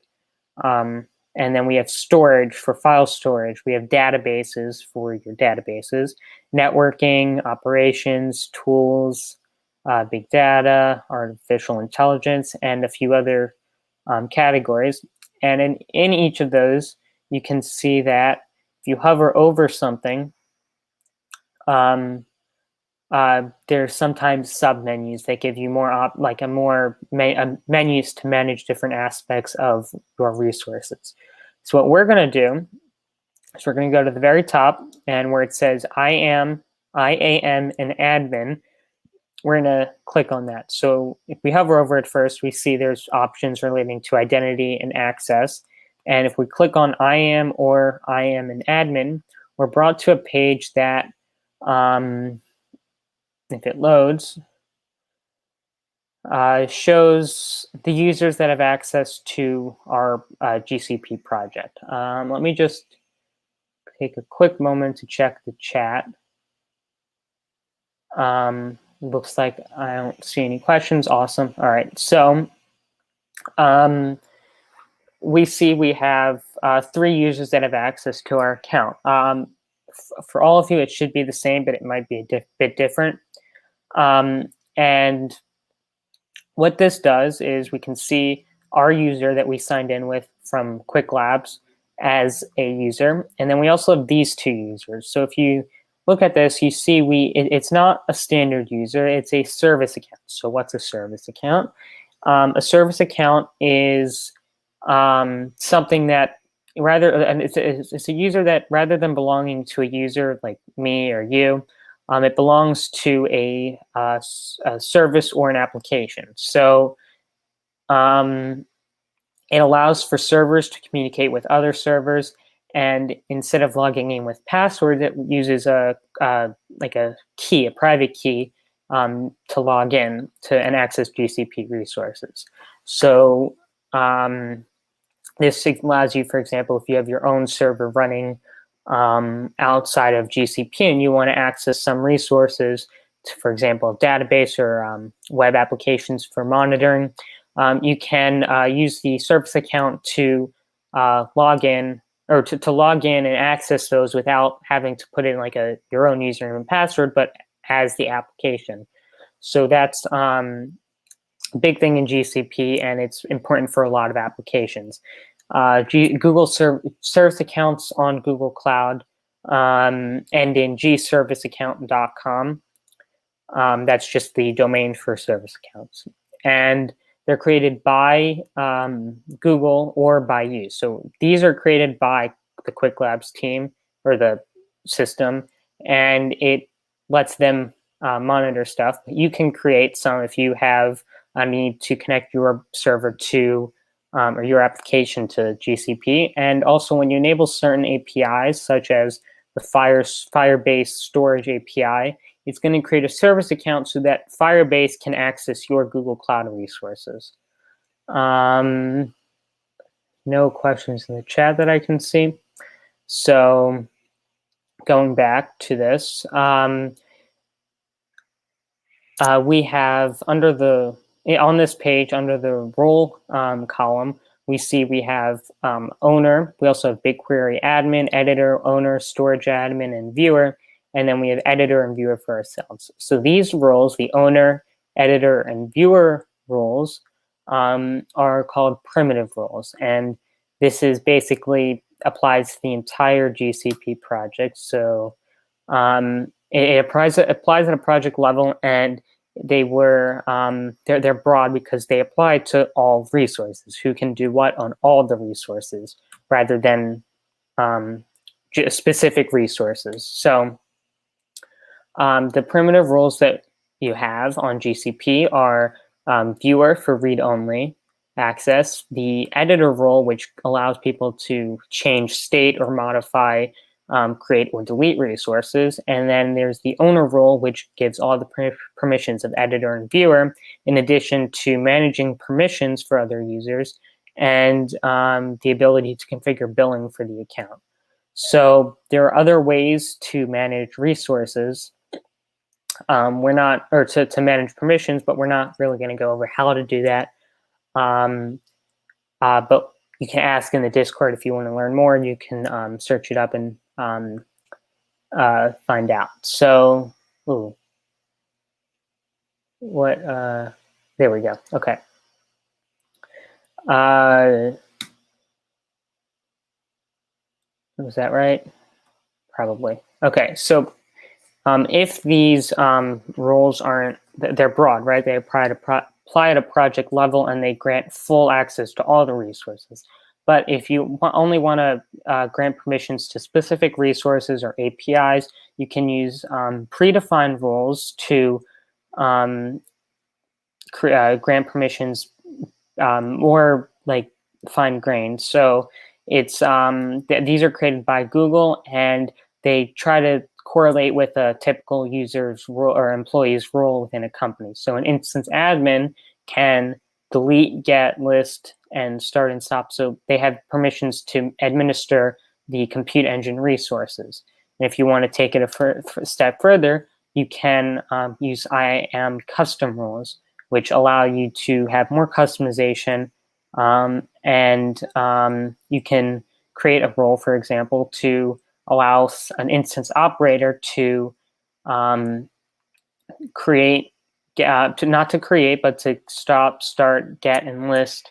and then we have storage for file storage. We have databases for your databases, networking, operations, tools, big data, artificial intelligence, and a few other categories. And in each of those, you can see that if you hover over something, there's sometimes submenus that give you more menus to manage different aspects of your resources. So what we're going to do is we're going to go to the very top, and where it says I am an admin, we're going to click on that. So if we hover over it first, we see there's options relating to identity and access. And if we click on I am or I am an admin, we're brought to a page that, if it loads, shows the users that have access to our GCP project. Let me just take a quick moment to check the chat. Looks like I don't see any questions. Awesome. All right. So we see we have 3 users that have access to our account. For all of you, it should be the same, but it might be a bit different. And what this does is we can see our user that we signed in with from Qwiklabs as a user. And then we also have these 2 users. So if you look at this, you see it's not a standard user, it's a service account. So what's a service account? A service account is something that it's a user that rather than belonging to a user like me or you, it belongs to a service or an application. So it allows for servers to communicate with other servers, and instead of logging in with password, it uses a key, a private key, to log in to and access GCP resources. So this allows you, for example, if you have your own server running outside of GCP and you want to access some resources for example, database or web applications for monitoring, you can use the service account to log in, or to log in and access those without having to put in like your own username and password, but as the application. So that's a big thing in GCP, and it's important for a lot of applications. Google service accounts on Google Cloud and in gserviceaccount.com. That's just the domain for service accounts. And they're created by Google or by you. So these are created by the Qwiklabs team or the system, and it lets them monitor stuff. You can create some if you have a need to connect your server to or your application to GCP. And also when you enable certain APIs, such as the Firebase storage API, it's going to create a service account so that Firebase can access your Google Cloud resources. No questions in the chat that I can see. So going back to this, we have on this page, under the role column, we see we have owner. We also have BigQuery admin, editor, owner, storage admin, and viewer. And then we have editor and viewer for ourselves. So these roles, the owner, editor, and viewer roles, are called primitive roles. And this is basically applies to the entire GCP project. So it applies at a project level, and they're broad because they apply to all resources. Who can do what on all the resources rather than specific resources. So the primitive roles that you have on GCP are viewer for read-only access, the editor role, which allows people to change state or modify, create or delete resources. And then there's the owner role, which gives all the permissions of editor and viewer, in addition to managing permissions for other users and the ability to configure billing for the account. So there are other ways to manage resources. To manage permissions, but we're not really going to go over how to do that. But you can ask in the Discord if you want to learn more, and you can search it up and find out. So, there we go. Okay. Was that right? Probably. Okay, so if these roles they're broad, right? They apply at a project level, and they grant full access to all the resources. But if you only want to grant permissions to specific resources or APIs, you can use predefined roles to grant permissions more like fine-grained. So it's these are created by Google, and they try to correlate with a typical user's role or employee's role within a company. So an instance admin can delete, get, list, and start and stop. So they have permissions to administer the compute engine resources. And if you want to take it a step further, you can use IAM custom roles, which allow you to have more customization. And you can create a role, for example, to allow an instance operator to create, not to create, but to stop, start, get, and list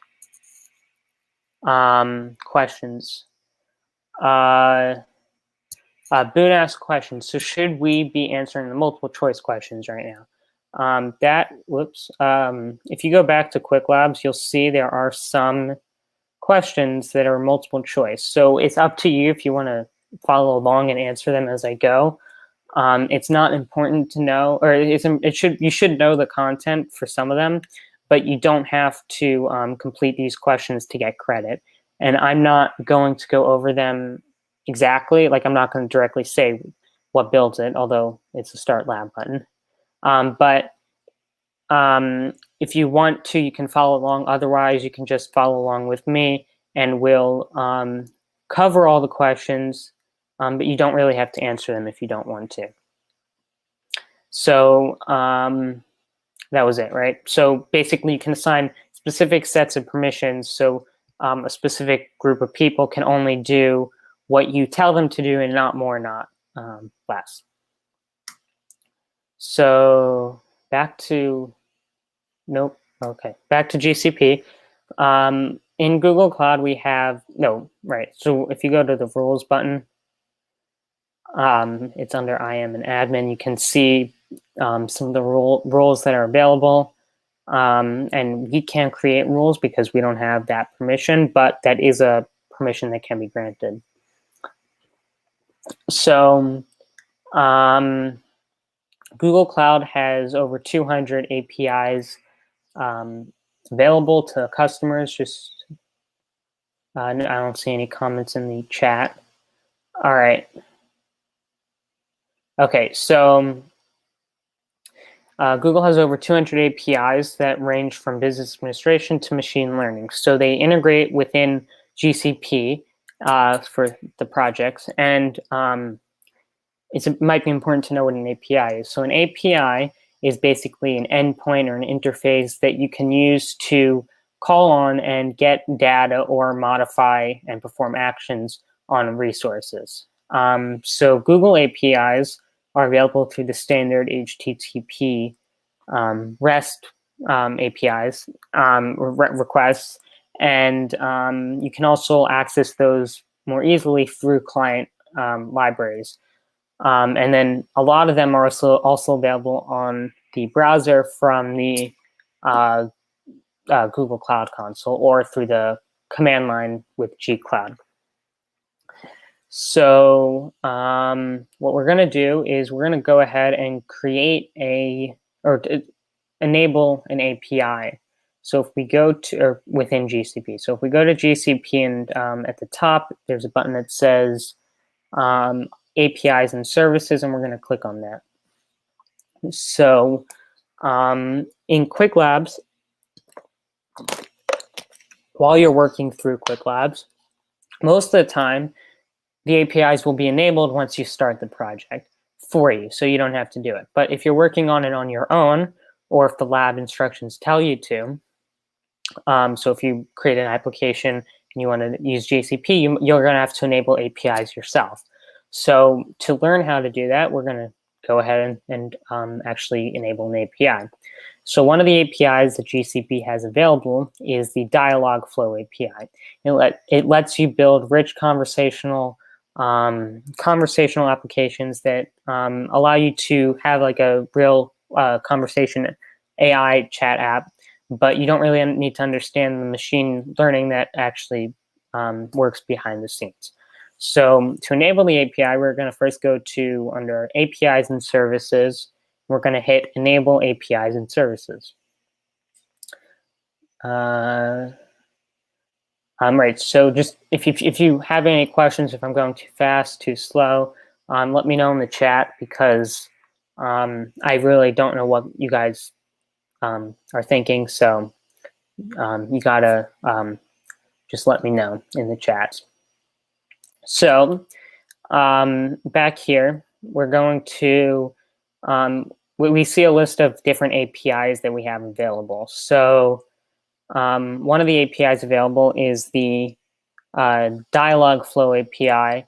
questions. Boone asked questions. So should we be answering the multiple choice questions right now? If you go back to Qwiklabs, you'll see there are some questions that are multiple choice. So it's up to you if you want to follow along and answer them as I go. It's not important to know, or you should know the content for some of them, but you don't have to complete these questions to get credit. And I'm not going to go over them exactly. Like, I'm not going to directly say what builds it, although it's a Start Lab button. But if you want to, you can follow along. Otherwise, you can just follow along with me, and we'll cover all the questions, but you don't really have to answer them if you don't want to. So that was it, right? So basically, you can assign specific sets of permissions. So a specific group of people can only do what you tell them to do and not more, not less. So back to, nope, okay, back to GCP. In Google Cloud, we have, no, right. So if you go to the rules button, it's under I am an admin. You can see some of the rules that are available. And we can't create rules because we don't have that permission, but that is a permission that can be granted. So Google Cloud has over 200 APIs available to customers. Just I don't see any comments in the chat. All right. Okay, so Google has over 200 APIs that range from business administration to machine learning. So they integrate within GCP for the projects. And it might be important to know what an API is. So an API is basically an endpoint or an interface that you can use to call on and get data or modify and perform actions on resources. So Google APIs are available through the standard HTTP REST APIs requests, and you can also access those more easily through client libraries. And then a lot of them are also available on the browser from the Google Cloud Console or through the command line with Gcloud. So what we're going to do is we're going to go ahead and create enable an API. So if we go to, or within GCP. So if we go to GCP and at the top, there's a button that says APIs and services, and we're going to click on that. So in Qwiklabs, while you're working through Qwiklabs, most of the time, the APIs will be enabled once you start the project for you, so you don't have to do it. But if you're working on it on your own, or if the lab instructions tell you to, so if you create an application and you want to use GCP, you're going to have to enable APIs yourself. So to learn how to do that, we're going to go ahead and actually enable an API. So one of the APIs that GCP has available is the Dialogflow API. It lets you build rich conversational applications that allow you to have like a real conversation AI chat app, but you don't really need to understand the machine learning that actually works behind the scenes. So to enable the API, we're going to first go to under APIs and services. We're going to hit enable APIs and services. Right, so just if you have any questions, if I'm going too fast, too slow, let me know in the chat, because I really don't know what you guys are thinking. So you gotta just let me know in the chat. So back here, we're going to, we see a list of different APIs that we have available. So one of the APIs available is the Dialogflow API,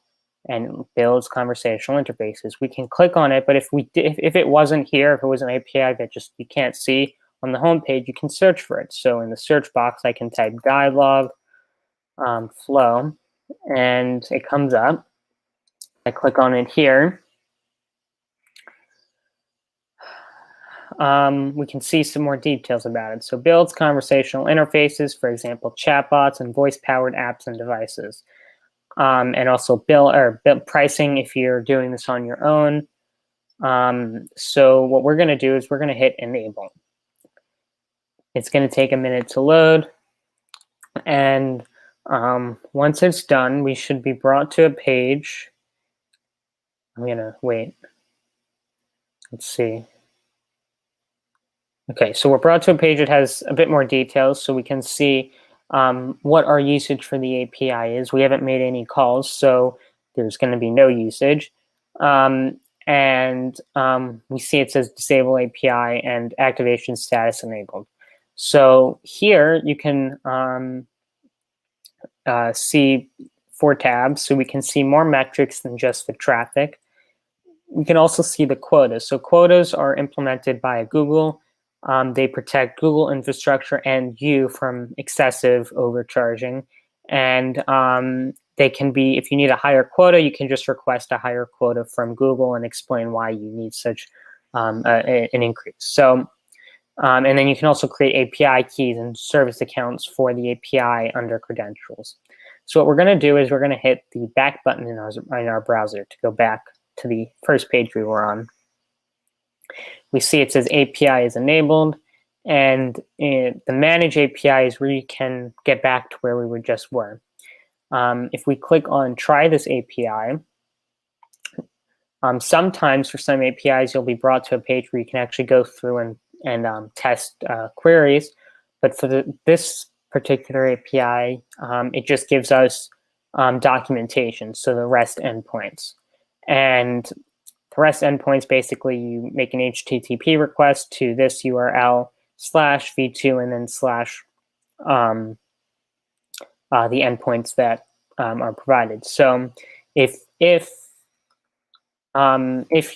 and builds conversational interfaces. We can click on it, but if it wasn't here, if it was an API that just you can't see on the home page, you can search for it. So in the search box, I can type Dialogflow, and it comes up. I click on it here. We can see some more details about it. So builds conversational interfaces, for example, chatbots and voice-powered apps and devices. And also bill pricing if you're doing this on your own. So what we're going to do is we're going to hit enable. It's going to take a minute to load. And once it's done, we should be brought to a page. I'm going to wait. Let's see. Okay, so we're brought to a page that has a bit more details, so we can see what our usage for the API is. We haven't made any calls, so there's going to be no usage. And and we see it says disable API and activation status enabled. So here you can see 4 tabs, so we can see more metrics than just the traffic. We can also see the quotas. So quotas are implemented by Google. They protect Google infrastructure and you from excessive overcharging. And they can be, if you need a higher quota, you can just request a higher quota from Google and explain why you need such an increase. So, and then you can also create API keys and service accounts for the API under credentials. So what we're going to do is we're going to hit the back button in our browser to go back to the first page we were on. We see it says API is enabled, and the manage API is where you can get back to where we just were. If we click on try this API, sometimes for some APIs you'll be brought to a page where you can actually go through and test queries, but for this particular API, it just gives us documentation, so the REST endpoints. And the REST endpoints, basically you make an HTTP request to this URL /v2 and then / the endpoints that are provided. So if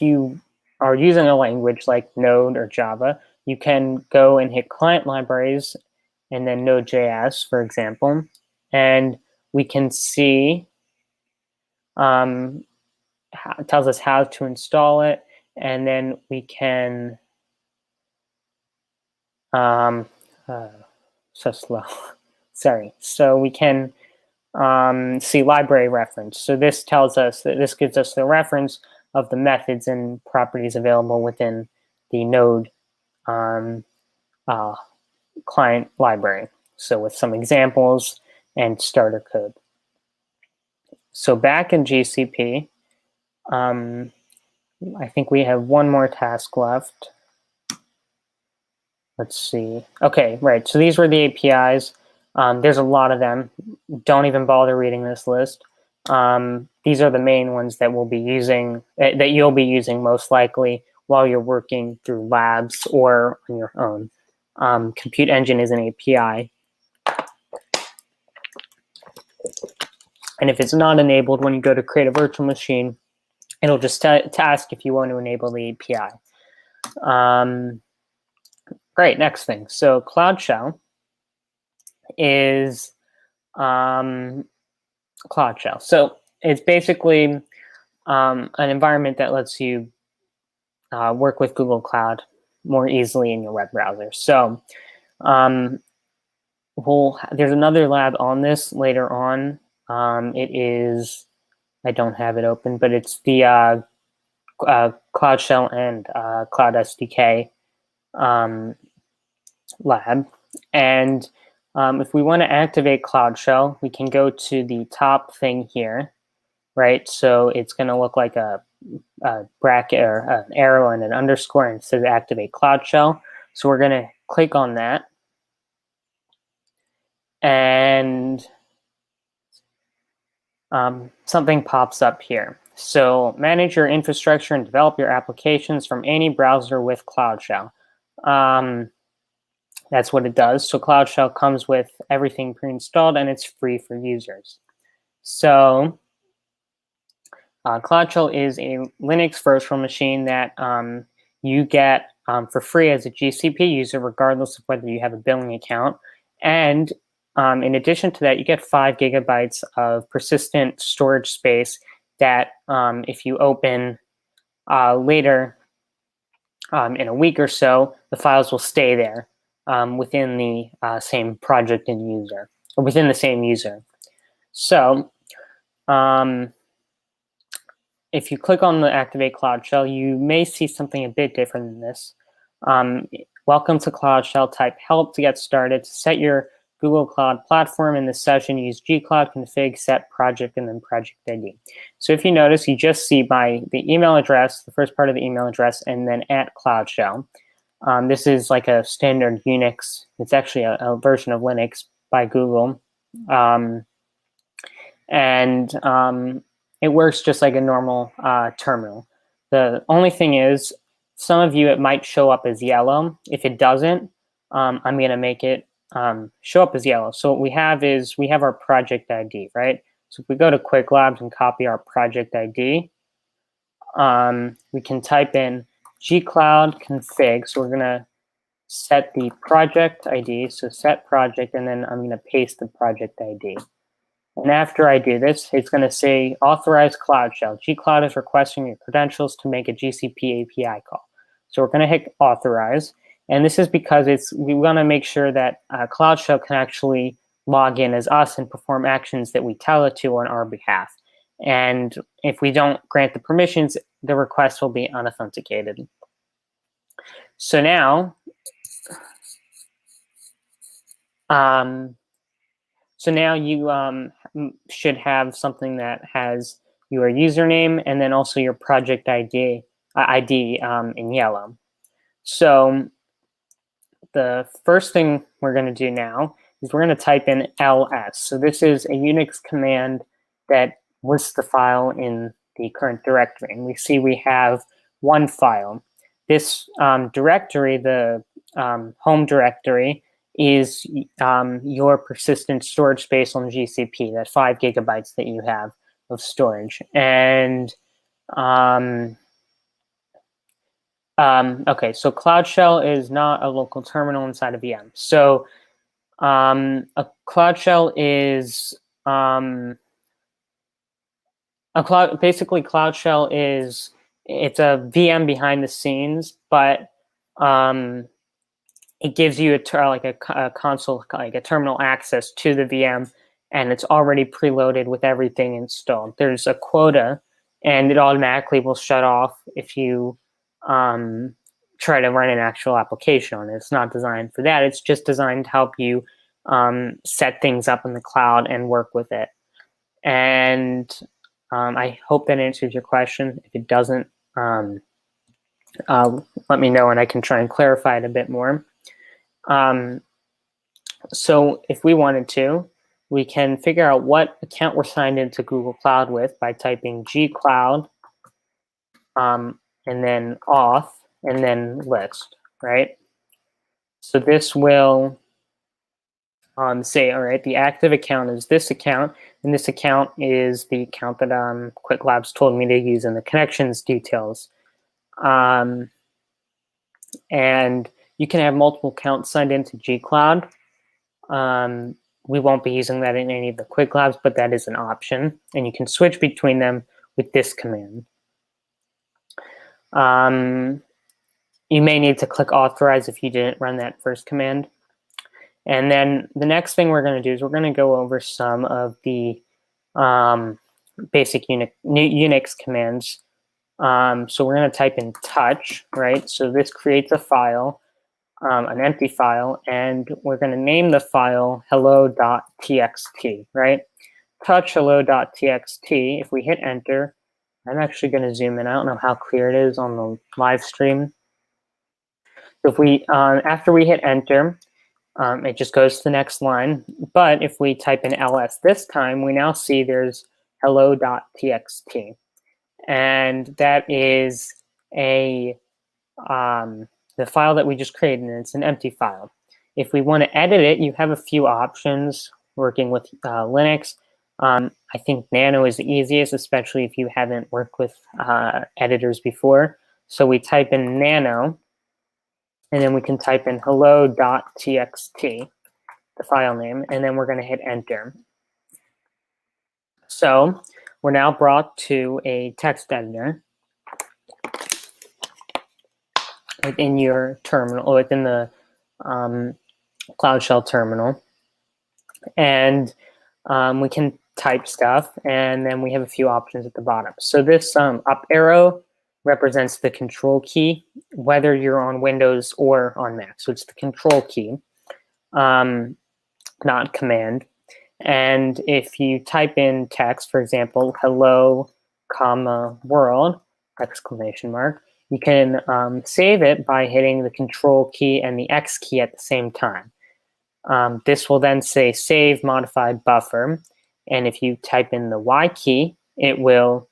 you are using a language like Node or Java, you can go and hit client libraries and then Node.js, for example, and we can see it tells us how to install it, and then we can so slow. Sorry. So we can see library reference. So this tells us that this gives us the reference of the methods and properties available within the Node client library. So with some examples and starter code. So back in GCP, I think we have one more task left. Let's see. Okay, right. So these were the APIs. There's a lot of them. Don't even bother reading this list. These are the main ones that we'll be using, that you'll be using most likely while you're working through labs or on your own. Compute Engine is an API. And if it's not enabled when you go to create a virtual machine, it'll just ask if you want to enable the API. Great, next thing. So Cloud Shell is Cloud Shell. So it's basically an environment that lets you work with Google Cloud more easily in your web browser. So there's another lab on this later on. It is, I don't have it open, but it's the Cloud Shell and Cloud SDK lab. And if we want to activate Cloud Shell, we can go to the top thing here, right? So it's going to look like a bracket or an arrow and an underscore, and it says activate Cloud Shell. So we're going to click on that. And something pops up here. So manage your infrastructure and develop your applications from any browser with Cloud Shell. That's what it does. So Cloud Shell comes with everything pre-installed and it's free for users. So Cloud Shell is a Linux virtual machine that you get for free as a GCP user, regardless of whether you have a billing account. And in addition to that, you get 5 GB of persistent storage space that if you open later in a week or so, the files will stay there within the same project and user, or within the same user. So if you click on the Activate Cloud Shell, you may see something a bit different than this. Welcome to Cloud Shell. Type help to get started. To set your Google Cloud Platform in this session, use gcloud config set project and then project ID. So if you notice, you just see the email address, the first part of the email address, and then @Cloud Shell. This is like a standard Unix. It's actually a version of Linux by Google. It works just like a normal terminal. The only thing is, some of you, it might show up as yellow. If it doesn't, I'm going to make it show up as yellow. So what we have is we have our project ID, right? So if we go to Qwiklabs and copy our project ID, we can type in gcloud config. So we're going to set the project ID. So set project, and then I'm going to paste the project ID. And after I do this, it's going to say authorize Cloud Shell. gcloud is requesting your credentials to make a GCP API call. So we're going to hit authorize. And this is because we want to make sure that Cloud Shell can actually log in as us and perform actions that we tell it to on our behalf. And if we don't grant the permissions, the request will be unauthenticated. So now, you should have something that has your username and then also your project ID in yellow. So the first thing we're going to do now is we're going to type in ls. So this is a Unix command that lists the file in the current directory. And we see we have one file. This directory, the home directory, is your persistent storage space on GCP, that 5 GB that you have of storage. And okay, so Cloud Shell is not a local terminal inside of VM. So a Cloud Shell is basically Cloud Shell is it's a VM behind the scenes, but it gives you a console, like a terminal access to the VM, and it's already preloaded with everything installed. There's a quota, and it automatically will shut off if you try to run an actual application on it. It's not designed for that. It's just designed to help you set things up in the cloud and work with it. And I hope that answers your question. If it doesn't, let me know and I can try and clarify it a bit more. So if we wanted to, we can figure out what account we're signed into Google Cloud with by typing gcloud and then auth and then list, right? So this will say, all right, the active account is this account, and this account is the account that Qwiklabs told me to use in the connections details. And you can have multiple accounts signed into gcloud. We won't be using that in any of the Qwiklabs, but that is an option. And you can switch between them with this command. You may need to click authorize if you didn't run that first command. And then the next thing we're going to do is we're going to go over some of the basic Unix commands. So we're going to type in touch, right? So this creates a file, an empty file, and we're going to name the file hello.txt, right? Touch hello.txt. If we hit enter, I'm actually going to zoom in. I don't know how clear it is on the live stream. So if we, after we hit enter, it just goes to the next line. But if we type in ls this time, we now see there's hello.txt. And that is the file that we just created, and it's an empty file. If we want to edit it, you have a few options working with Linux. I think Nano is the easiest, especially if you haven't worked with editors before. So we type in Nano, and then we can type in hello.txt, the file name, and then we're going to hit enter. So we're now brought to a text editor within your terminal, or within the Cloud Shell terminal. And we can type stuff, and then we have a few options at the bottom. So this up arrow represents the control key, whether you're on Windows or on Mac. So it's the control key, not command. And if you type in text, for example, hello, world, exclamation mark, you can save it by hitting the control key and the X key at the same time. This will then say save modified buffer. And if you type in the Y key, it will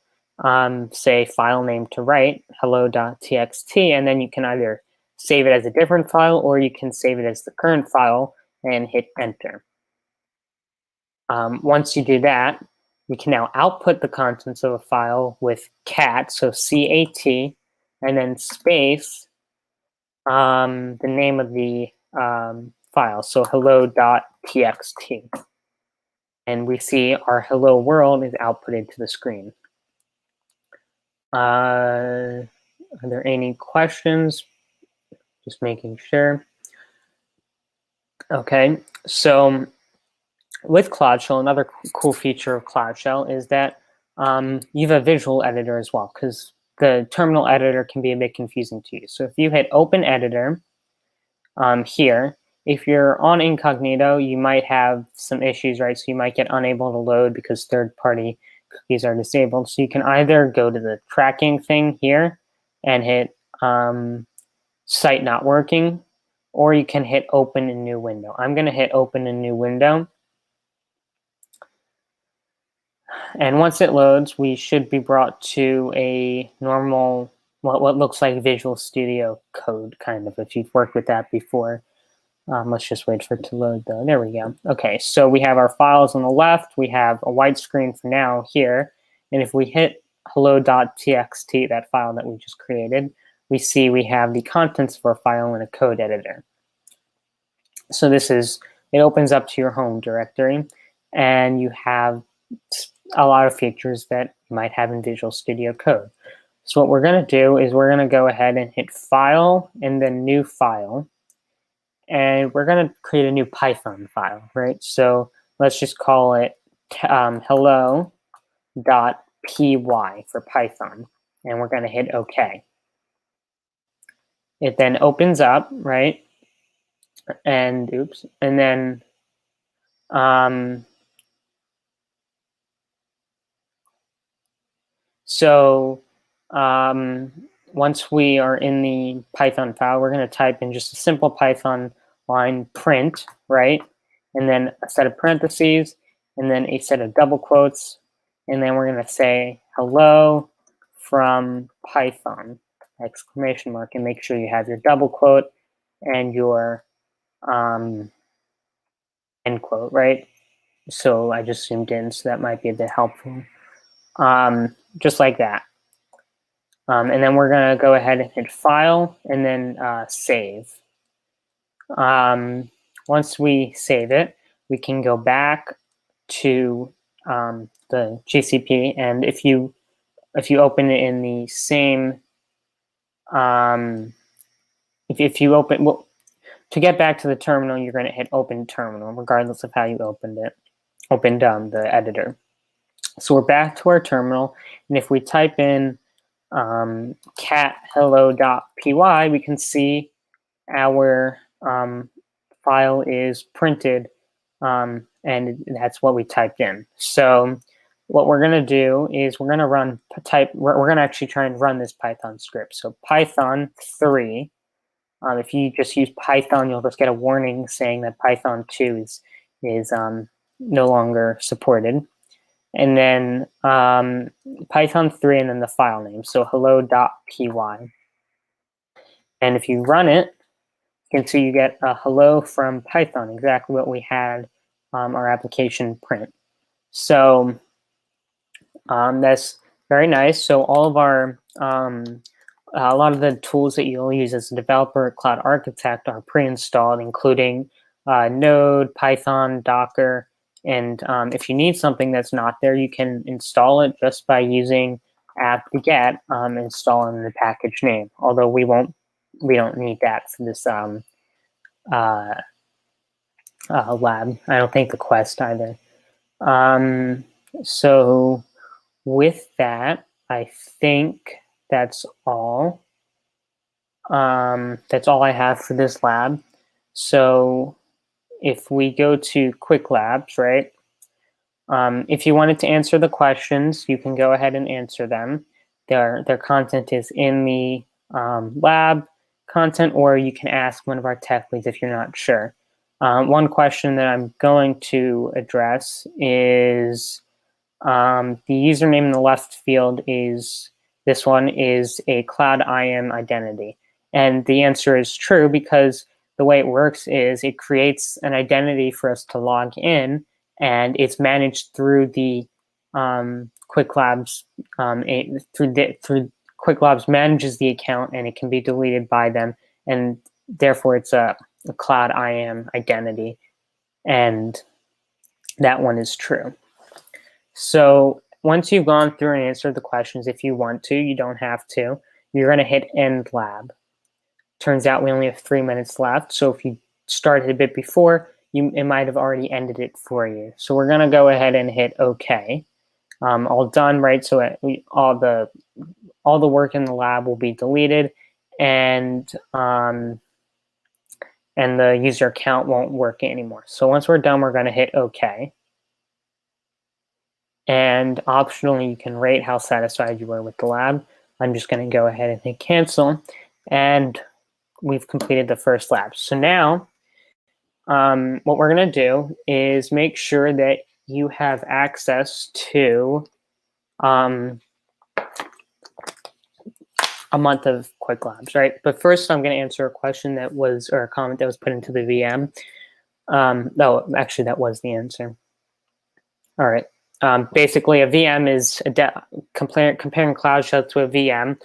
say, file name to write, hello.txt, and then you can either save it as a different file or you can save it as the current file and hit enter. Once you do that, we can now output the contents of a file with cat, so C-A-T, and then space, the name of the file, so hello.txt. And we see our hello world is outputted to the screen. Are there any questions? Just making sure. Okay, so with Cloud Shell, another cool feature of Cloud Shell is that you have a visual editor as well, because the terminal editor can be a bit confusing to use. So if you hit Open Editor here, if you're on incognito, you might have some issues, right? So you might get unable to load because third-party cookies are disabled. So you can either go to the tracking thing here and hit Site Not Working, or you can hit Open in New Window. I'm going to hit Open in New Window. And once it loads, we should be brought to a normal, what looks like Visual Studio Code, kind of, if you've worked with that before. Let's just wait for it to load, though. There we go. Okay, so we have our files on the left. We have a white screen for now here. And if we hit hello.txt, that file that we just created, we see we have the contents of our file in a code editor. So this is, it opens up to your home directory, and you have a lot of features that you might have in Visual Studio Code. So what we're going to do is we're going to go ahead and hit File and then New File. And we're going to create a new Python file, right? So let's just call it hello.py for Python. And we're going to hit OK. It then opens up, right? And oops. And then once we are in the Python file, we're going to type in just a simple Python line print, right? And then a set of parentheses, and then a set of double quotes. And then we're going to say hello from Python, exclamation mark, and make sure you have your double quote and your end quote, right? So I just zoomed in, so that might be a bit helpful. Just like that. And then we're going to go ahead and hit File and then Save. Once we save it, we can go back to the GCP, and if you open it in the same, if you open, well, to get back to the terminal, you're going to hit Open Terminal, regardless of how you opened the editor. So we're back to our terminal, and if we type in cat hello.py, we can see our file is printed, and that's what we typed in. So what we're going to do is we're going to actually try and run this Python script. So Python 3. If you just use Python, you'll just get a warning saying that Python 2 is no longer supported. And then Python 3 and then the file name, so hello.py. And if you run it, you can see you get a hello from Python, exactly what we had our application print. So that's very nice. So all of our, a lot of the tools that you'll use as a developer, Cloud Architect, are pre-installed, including Node, Python, Docker. And if you need something that's not there, you can install it just by using apt-get install in the package name. Although we don't need that for this lab. I don't think the Quest either. So with that, I think that's all. That's all I have for this lab. So if we go to Qwiklabs, right? If you wanted to answer the questions, you can go ahead and answer them. Their content is in the lab content, or you can ask one of our tech leads if you're not sure. One question that I'm going to address is The username in the left field is, this one is a Cloud IAM identity. And the answer is true because the way it works is it creates an identity for us to log in, and it's managed through the Qwiklabs, through Qwiklabs manages the account, and it can be deleted by them, and therefore it's a Cloud IAM identity, and that one is true. So once you've gone through and answered the questions, if you want to, you don't have to, you're going to hit End Lab. Turns out we only have 3 minutes left, so if you started a bit before, it might have already ended it for you. So we're going to go ahead and hit OK. All done, right? So all the work in the lab will be deleted, and the user account won't work anymore. So once we're done, we're going to hit OK. And optionally, you can rate how satisfied you were with the lab. I'm just going to go ahead and hit cancel, and we've completed the first lab. So now, what we're going to do is make sure that you have access to a month of Qwiklabs, right? But first, I'm going to answer a question that was, or a comment that was put into the VM. No, actually, that was the answer. All right. Basically, a VM is comparing Cloud Shell to a VM.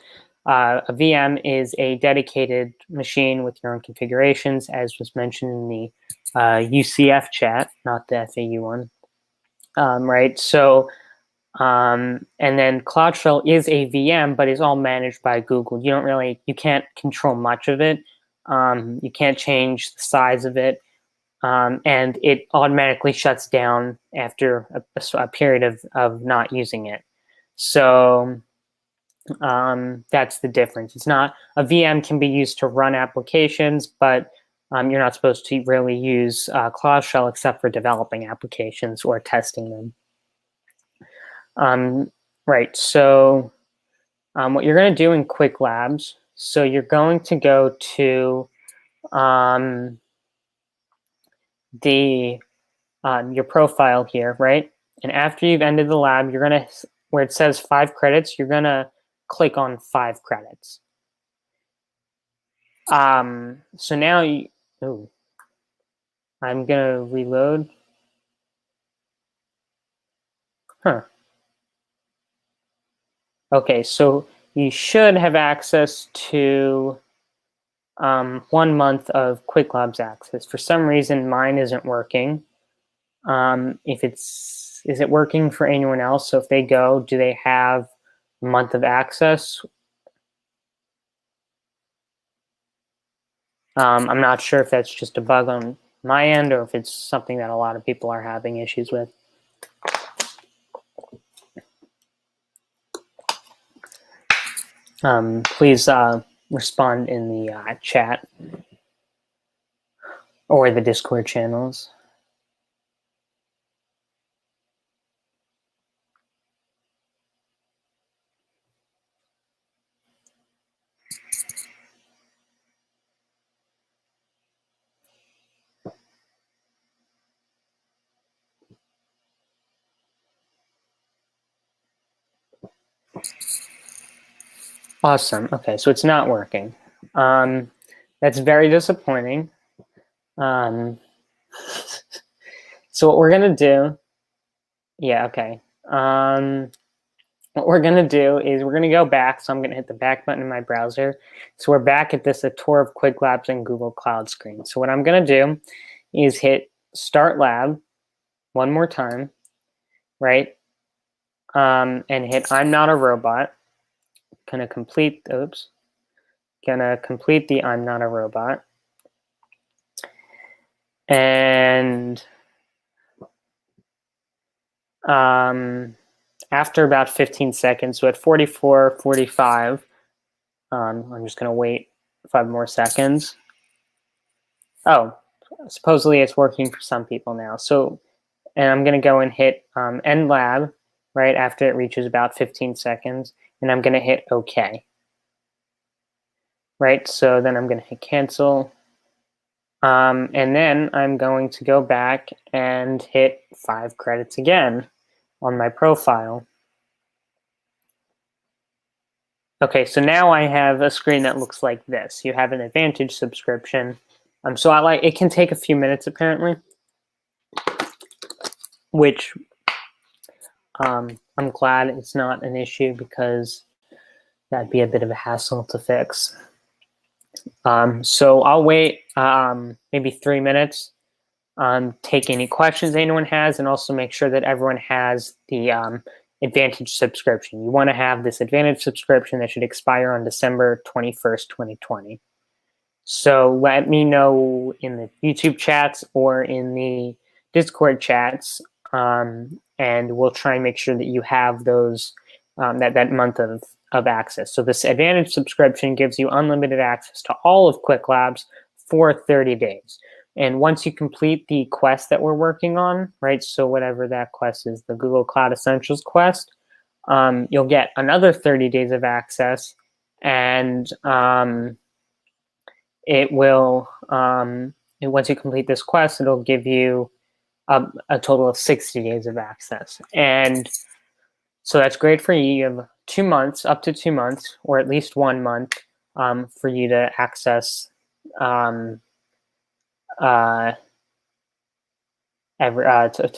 A VM is a dedicated machine with your own configurations, as was mentioned in the UCF chat, not the FAU one, right? So, and then Cloud Shell is a VM, but is all managed by Google. You can't control much of it. You can't change the size of it. And it automatically shuts down after a period of not using it. So that's the difference. It's not, a VM can be used to run applications, but you're not supposed to really use Cloud Shell except for developing applications or testing them. Right, so what you're going to do in Qwiklabs, so you're going to go to your profile here, right? And after you've ended the lab, you're gonna, where it says 5 credits, you're gonna click on 5 credits. So now I'm gonna reload. Okay, so you should have access to 1 month of Qwiklabs access. For some reason, mine isn't working. Is it working for anyone else? So if they go, do they have a month of access? I'm not sure if that's just a bug on my end or if it's something that a lot of people are having issues with. Please respond in the chat or the Discord channels. Awesome. Okay, so it's not working. That's very disappointing. So what we're gonna do, yeah, okay. What we're gonna do is we're gonna go back. So I'm gonna hit the back button in my browser. So we're back at this, a tour of Qwiklabs and Google Cloud screen. So what I'm gonna do is hit Start Lab one more time, right? And hit I'm Not a Robot. Gonna complete the I'm Not a Robot. And after about 15 seconds, so at 44, 45, I'm just gonna wait 5 more seconds. Oh, supposedly it's working for some people now. So, and I'm gonna go and hit End Lab right after it reaches about 15 seconds, and I'm gonna hit OK. Right, so then I'm gonna hit cancel. And then I'm going to go back and hit 5 credits again, on my profile. Okay, so now I have a screen that looks like this. You have an Advantage subscription. So it can take a few minutes apparently, which I'm glad it's not an issue because that'd be a bit of a hassle to fix. So I'll wait maybe 3 minutes, take any questions anyone has, and also make sure that everyone has the Advantage subscription. You want to have this Advantage subscription that should expire on December 21st, 2020. So let me know in the YouTube chats or in the Discord chats, and we'll try and make sure that you have those that month of access. So this Advantage subscription gives you unlimited access to all of Qwiklabs for 30 days. And once you complete the quest that we're working on, right, so whatever that quest is, the Google Cloud Essentials quest, you'll get another 30 days of access, and it will, once you complete this quest, it'll give you a total of 60 days of access. And so that's great for you. You have 2 months, up to 2 months, or at least 1 month for you to access to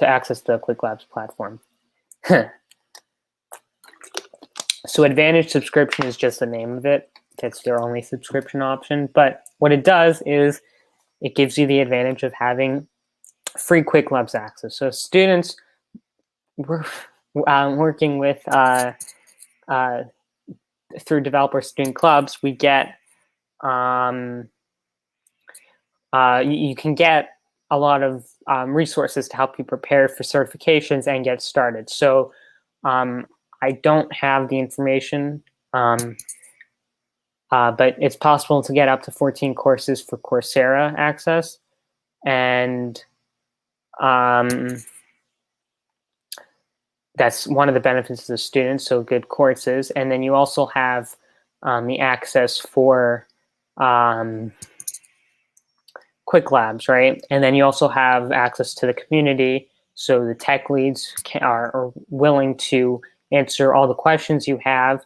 access the Qwiklabs platform. So Advantage subscription is just the name of it. That's their only subscription option. But what it does is it gives you the advantage of having free Qwiklabs access. So students working with through developer student clubs, we get you can get a lot of resources to help you prepare for certifications and get started. So I don't have the information, but it's possible to get up to 14 courses for Coursera access. And that's one of the benefits of the students, so good courses. And then you also have the access for Qwiklabs, right? And then you also have access to the community, so the tech leads are willing to answer all the questions you have.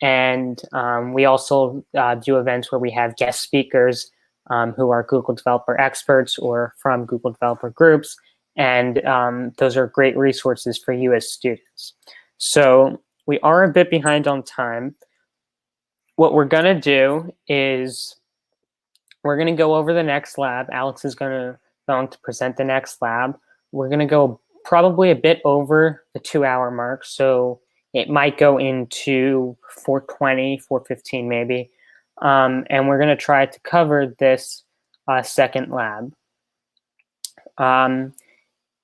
And we also do events where we have guest speakers who are Google developer experts or from Google developer groups. And those are great resources for you as students. So we are a bit behind on time. What we're going to do is we're going to go over the next lab. Alex is going to present the next lab. We're going to go probably a bit over the 2-hour mark. So it might go into 4:20, 4:15 maybe. And we're going to try to cover this second lab.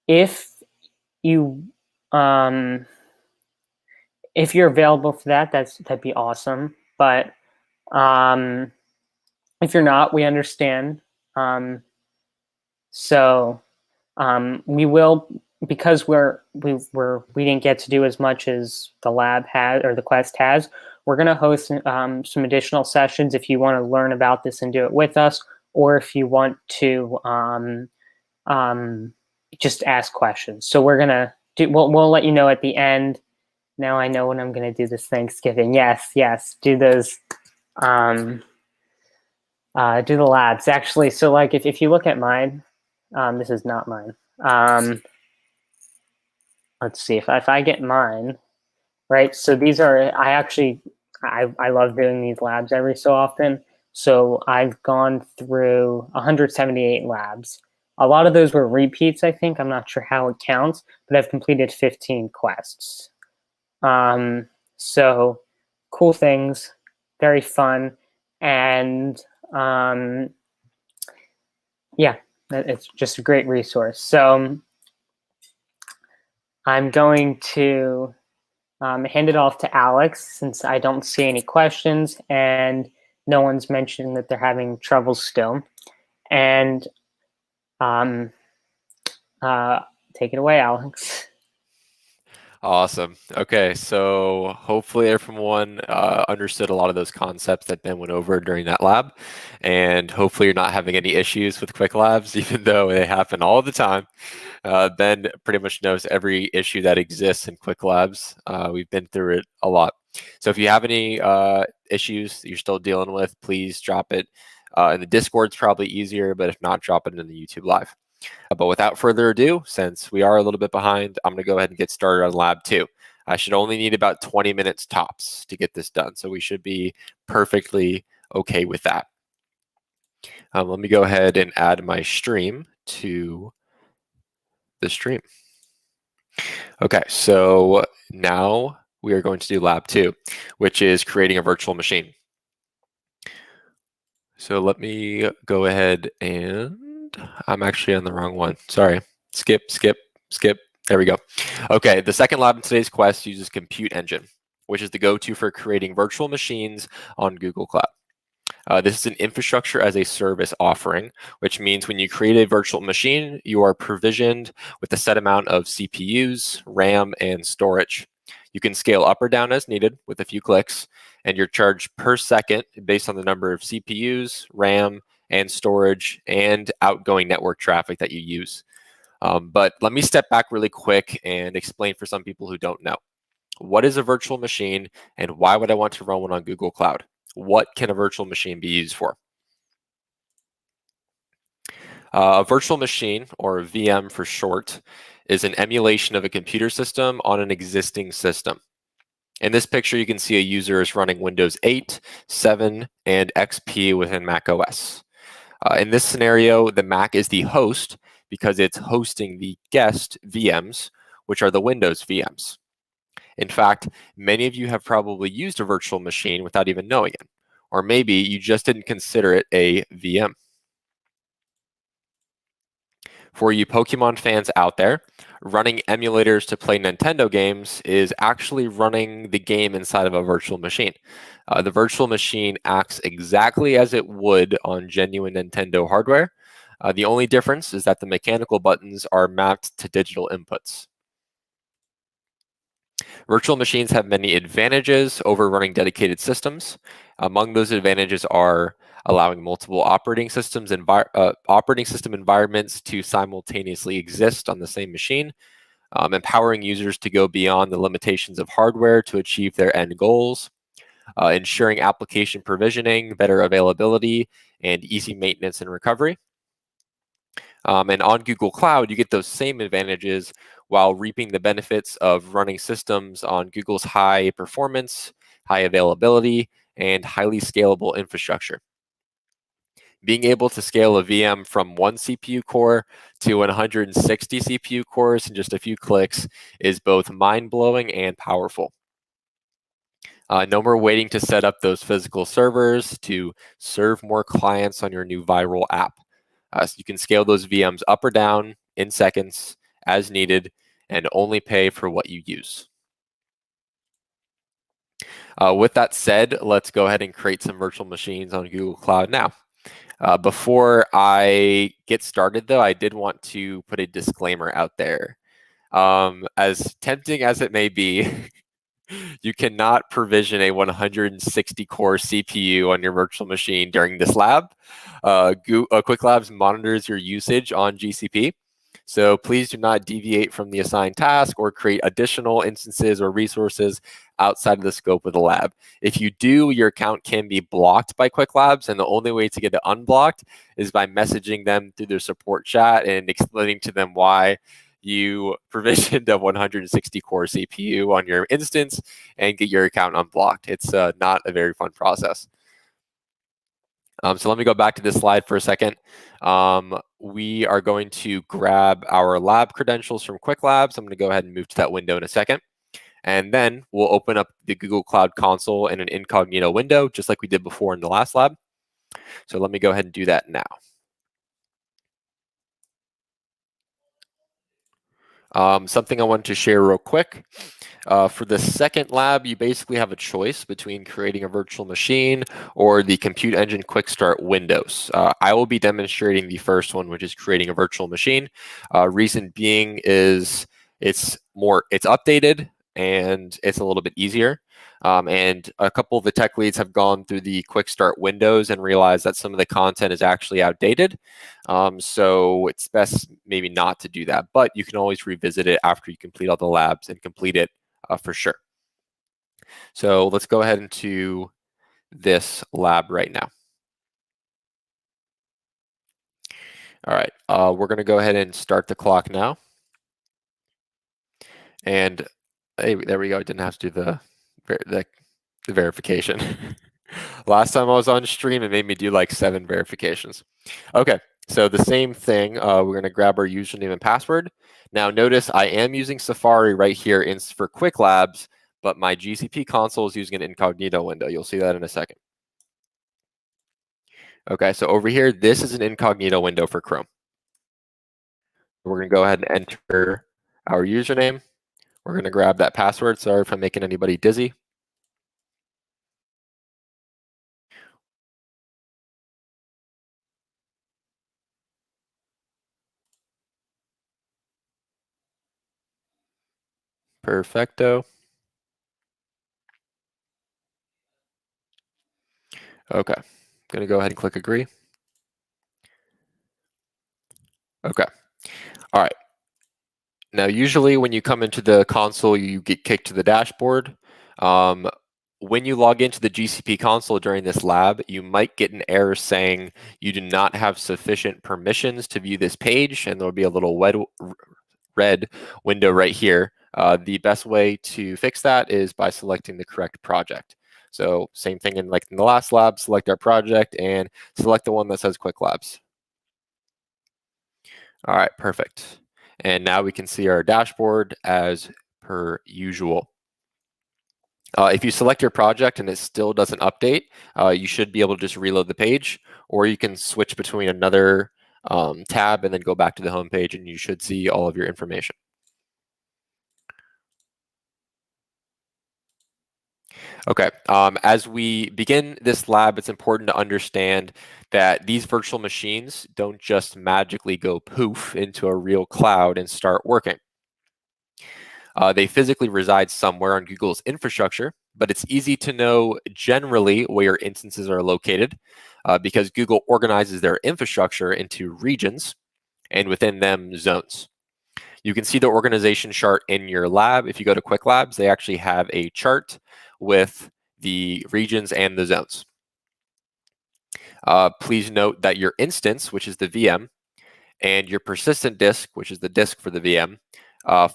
If you're available for that, that'd be awesome. But if you're not, we understand. We will, because we didn't get to do as much as the lab has or the quest has. We're going to host some additional sessions if you want to learn about this and do it with us, or if you want to just ask questions. So we're gonna do. We'll let you know at the end. Now I know when I'm gonna do this Thanksgiving. Yes. Do those. Do the labs actually. So like if you look at mine, this is not mine. Let's see if I get mine right. So these are I love doing these labs every so often. So I've gone through 178 labs. A lot of those were repeats, I think. I'm not sure how it counts, but I've completed 15 quests. So cool things, very fun, and yeah, it's just a great resource. So I'm going to hand it off to Alex since I don't see any questions and no one's mentioned that they're having trouble still. And take it away, Alex. Awesome. Okay, so hopefully everyone understood a lot of those concepts that Ben went over during that lab, and hopefully you're not having any issues with Qwiklabs, even though they happen all the time. Ben pretty much knows every issue that exists in Qwiklabs. We've been through it a lot. So if you have any issues that you're still dealing with, please drop it. In the Discord's probably easier, but if not, drop it in the YouTube Live. But without further ado, since we are a little bit behind, I'm going to go ahead and get started on lab 2. I should only need about 20 minutes tops to get this done, so we should be perfectly okay with that. Let me go ahead and add my stream to the stream. Okay, so now we are going to do lab 2, which is creating a virtual machine. So let me go ahead and I'm actually on the wrong one. Sorry. Skip. There we go. Okay, the second lab in today's quest uses Compute Engine, which is the go-to for creating virtual machines on Google Cloud. This is an infrastructure as a service offering, which means when you create a virtual machine, you are provisioned with a set amount of CPUs, RAM, and storage. You can scale up or down as needed with a few clicks, and you're charged per second based on the number of CPUs, RAM, and storage, and outgoing network traffic that you use. But let me step back really quick and explain for some people who don't know. What is a virtual machine, and why would I want to run one on Google Cloud? What can a virtual machine be used for? A virtual machine, or a VM for short, is an emulation of a computer system on an existing system. In this picture, you can see a user is running Windows 8, 7, and XP within Mac OS. In this scenario, the Mac is the host because it's hosting the guest VMs, which are the Windows VMs. In fact, many of you have probably used a virtual machine without even knowing it, or maybe you just didn't consider it a VM. For you Pokemon fans out there, running emulators to play Nintendo games is actually running the game inside of a virtual machine. The virtual machine acts exactly as it would on genuine Nintendo hardware. The only difference is that the mechanical buttons are mapped to digital inputs. Virtual machines have many advantages over running dedicated systems. Among those advantages are allowing multiple operating system environments to simultaneously exist on the same machine, empowering users to go beyond the limitations of hardware to achieve their end goals, ensuring application provisioning, better availability, and easy maintenance and recovery. And on Google Cloud, you get those same advantages while reaping the benefits of running systems on Google's high performance, high availability, and highly scalable infrastructure. Being able to scale a VM from 1 CPU core to 160 CPU cores in just a few clicks is both mind-blowing and powerful. No more waiting to set up those physical servers to serve more clients on your new viral app. So you can scale those VMs up or down in seconds as needed and only pay for what you use. With that said, let's go ahead and create some virtual machines on Google Cloud now. Before I get started, though, I did want to put a disclaimer out there. As tempting as it may be, you cannot provision a 160 core CPU on your virtual machine during this lab. Qwiklabs monitors your usage on GCP. So please do not deviate from the assigned task or create additional instances or resources outside of the scope of the lab. If you do, your account can be blocked by Qwiklabs, and the only way to get it unblocked is by messaging them through their support chat and explaining to them why you provisioned a 160 core CPU on your instance and get your account unblocked. It's not a very fun process. So let me go back to this slide for a second. We are going to grab our lab credentials from Qwiklabs. I'm going to go ahead and move to that window in a second. And then we'll open up the Google Cloud Console in an incognito window, just like we did before in the last lab. So let me go ahead and do that now. Something I wanted to share real quick. For the second lab, you basically have a choice between creating a virtual machine or the Compute Engine Quick Start Windows. I will be demonstrating the first one, which is creating a virtual machine. Reason being is it's updated. and it's a little bit easier. And a couple of the tech leads have gone through the quick start windows and realized that some of the content is actually outdated. So it's best maybe not to do that, but you can always revisit it after you complete all the labs and complete it for sure. So let's go ahead into this lab right now. All right, we're going to go ahead and start the clock now. And hey, there we go. I didn't have to do the verification. Last time I was on stream, it made me do like 7 verifications. Okay, so the same thing. We're going to grab our username and password. Now notice I am using Safari right here for Qwiklabs, but my GCP console is using an incognito window. You'll see that in a second. Okay, so over here, this is an incognito window for Chrome. We're going to go ahead and enter our username. We're going to grab that password. Sorry if I'm making anybody dizzy. Perfecto. Okay, I'm going to go ahead and click agree. Okay, all right. Now, usually when you come into the console, you get kicked to the dashboard. When you log into the GCP console during this lab, you might get an error saying you do not have sufficient permissions to view this page, and there'll be a little red window right here. The best way to fix that is by selecting the correct project. So same thing in the last lab, select our project and select the one that says Qwiklabs. All right, perfect. And now we can see our dashboard as per usual. If you select your project and it still doesn't update, you should be able to just reload the page, or you can switch between another tab and then go back to the home page and you should see all of your information. Okay, as we begin this lab, it's important to understand that these virtual machines don't just magically go poof into a real cloud and start working. They physically reside somewhere on Google's infrastructure, but it's easy to know generally where your instances are located because Google organizes their infrastructure into regions and within them zones. You can see the organization chart in your lab. If you go to Qwiklabs, they actually have a chart with the regions and the zones. Please note that your instance, which is the VM, and your persistent disk, which is the disk for the VM,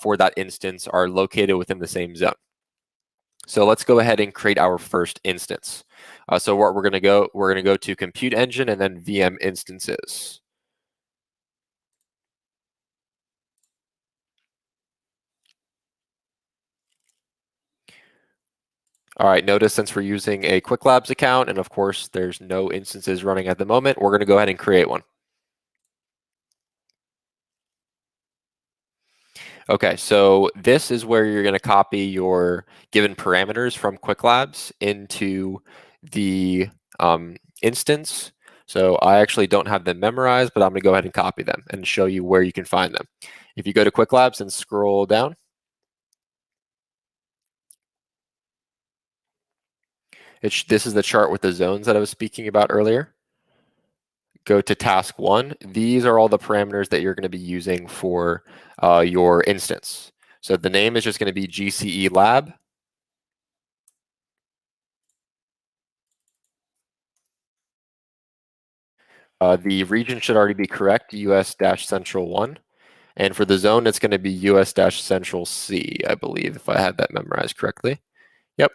for that instance are located within the same zone. So let's go ahead and create our first instance. So what we're going to go to Compute Engine and then VM instances. All right, notice since we're using a Qwiklabs account, and of course there's no instances running at the moment, we're going to go ahead and create one. Okay, so this is where you're going to copy your given parameters from Qwiklabs into the instance. So I actually don't have them memorized, but I'm going to go ahead and copy them and show you where you can find them. If you go to Qwiklabs and scroll down, this is the chart with the zones that I was speaking about earlier. Go to task 1. These are all the parameters that you're going to be using for your instance. So the name is just going to be GCE Lab. The region should already be correct, US-Central 1. And for the zone, it's going to be US-Central C, I believe, if I had that memorized correctly. Yep.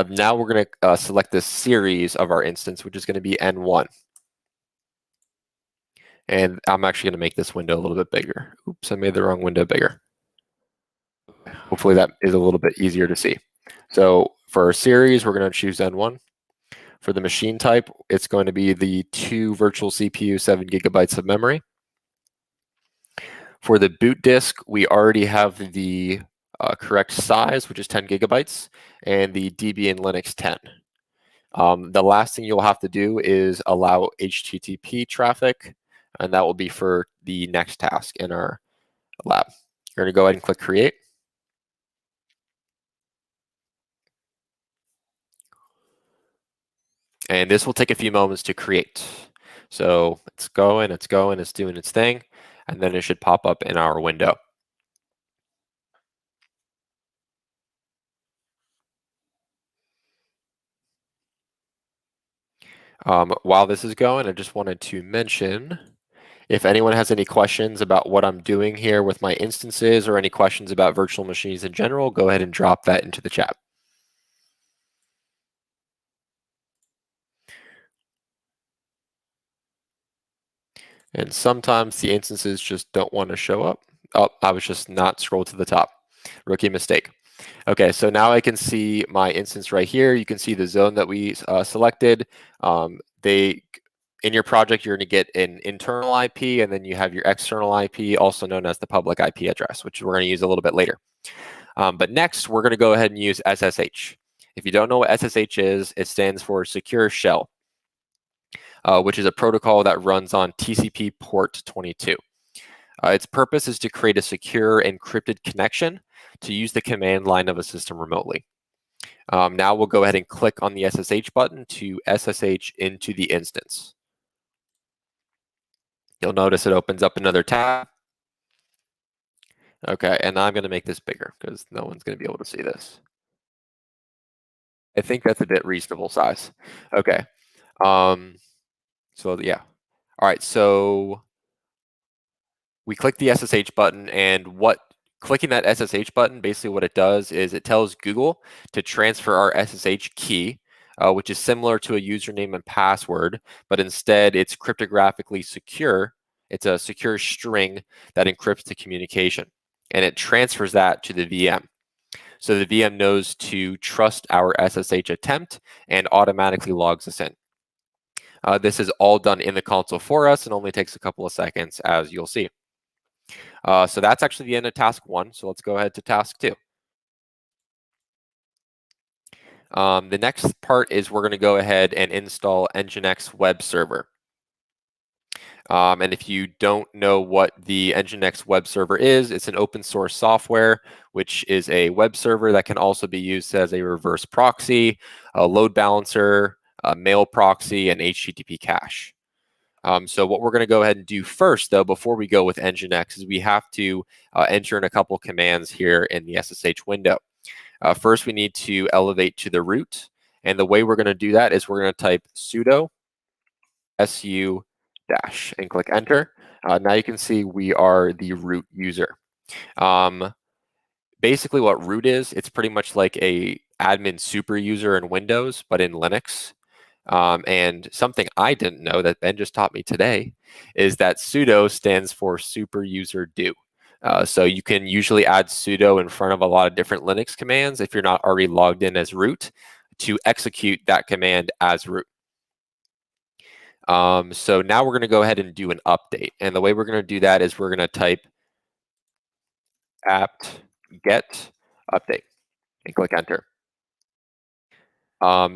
Now we're going to select this series of our instance, which is going to be N1. And I'm actually going to make this window a little bit bigger. Oops, I made the wrong window bigger. Hopefully that is a little bit easier to see. So for our series, we're going to choose N1. For the machine type, it's going to be the 2 virtual CPU, 7 GB of memory. For the boot disk, we already have the correct size, which is 10 GB, and the Debian Linux 10. The last thing you'll have to do is allow HTTP traffic, and that will be for the next task in our lab. You're going to go ahead and click Create. And this will take a few moments to create. So it's going, it's doing its thing, and then it should pop up in our window. While this is going, I just wanted to mention, if anyone has any questions about what I'm doing here with my instances or any questions about virtual machines in general, go ahead and drop that into the chat. And sometimes the instances just don't want to show up. Oh, I was just not scrolled to the top. Rookie mistake. Okay, so now I can see my instance right here. You can see the zone that we selected. In your project, you're going to get an internal IP, and then you have your external IP, also known as the public IP address, which we're going to use a little bit later. But next, we're going to go ahead and use SSH. If you don't know what SSH is, it stands for Secure Shell, which is a protocol that runs on TCP port 22. Its purpose is to create a secure encrypted connection to use the command line of a system remotely. Now we'll go ahead and click on the SSH button to SSH into the instance. You'll notice it opens up another tab. Okay, and I'm going to make this bigger because no one's going to be able to see this. I think that's a bit reasonable size. Okay. So yeah. All right, so we click the SSH button, and clicking that SSH button, basically what it does is it tells Google to transfer our SSH key, which is similar to a username and password, but instead it's cryptographically secure. It's a secure string that encrypts the communication, and it transfers that to the VM. So the VM knows to trust our SSH attempt and automatically logs us in. This is all done in the console for us and only takes a couple of seconds, as you'll see. So that's actually the end of task 1. So let's go ahead to task 2. The next part is we're going to go ahead and install Nginx web server. And if you don't know what the Nginx web server is, it's an open source software, which is a web server that can also be used as a reverse proxy, a load balancer, a mail proxy, and HTTP cache. So what we're going to go ahead and do first, though, before we go with Nginx, is we have to enter in a couple commands here in the SSH window. First, we need to elevate to the root. And the way we're going to do that is we're going to type sudo su dash and click enter. Now you can see we are the root user. Basically what root is, it's pretty much like a admin super user in Windows, but in Linux. And something I didn't know that Ben just taught me today is that sudo stands for super user do. So you can usually add sudo in front of a lot of different Linux commands if you're not already logged in as root to execute that command as root. So now we're going to go ahead and do an update. And the way we're going to do that is we're going to type apt get update and click enter.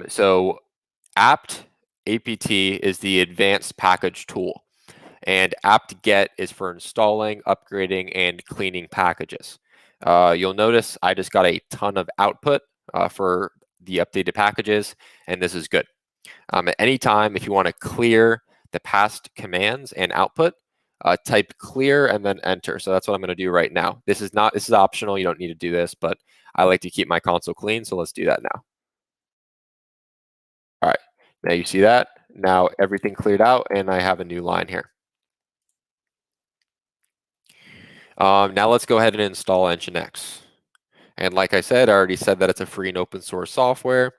So apt is the advanced package tool, and apt-get is for installing, upgrading, and cleaning packages. You'll notice I just got a ton of output for the updated packages, and this is good. At any time, if you want to clear the past commands and output, type clear and then enter. So that's what I'm going to do right now. This is optional. You don't need to do this, but I like to keep my console clean, so let's do that now. All right, now you see that. Now everything cleared out, and I have a new line here. Now let's go ahead and install Nginx. And like I said, I already said that it's a free and open source software.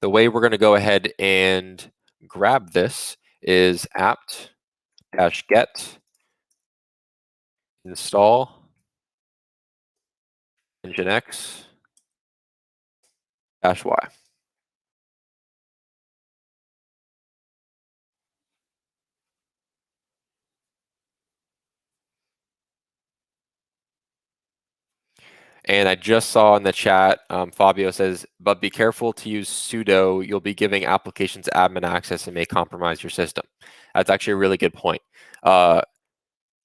The way we're going to go ahead and grab this is apt-get install Nginx-y. And I just saw in the chat, Fabio says, but be careful to use sudo. You'll be giving applications admin access and may compromise your system. That's actually a really good point. I'm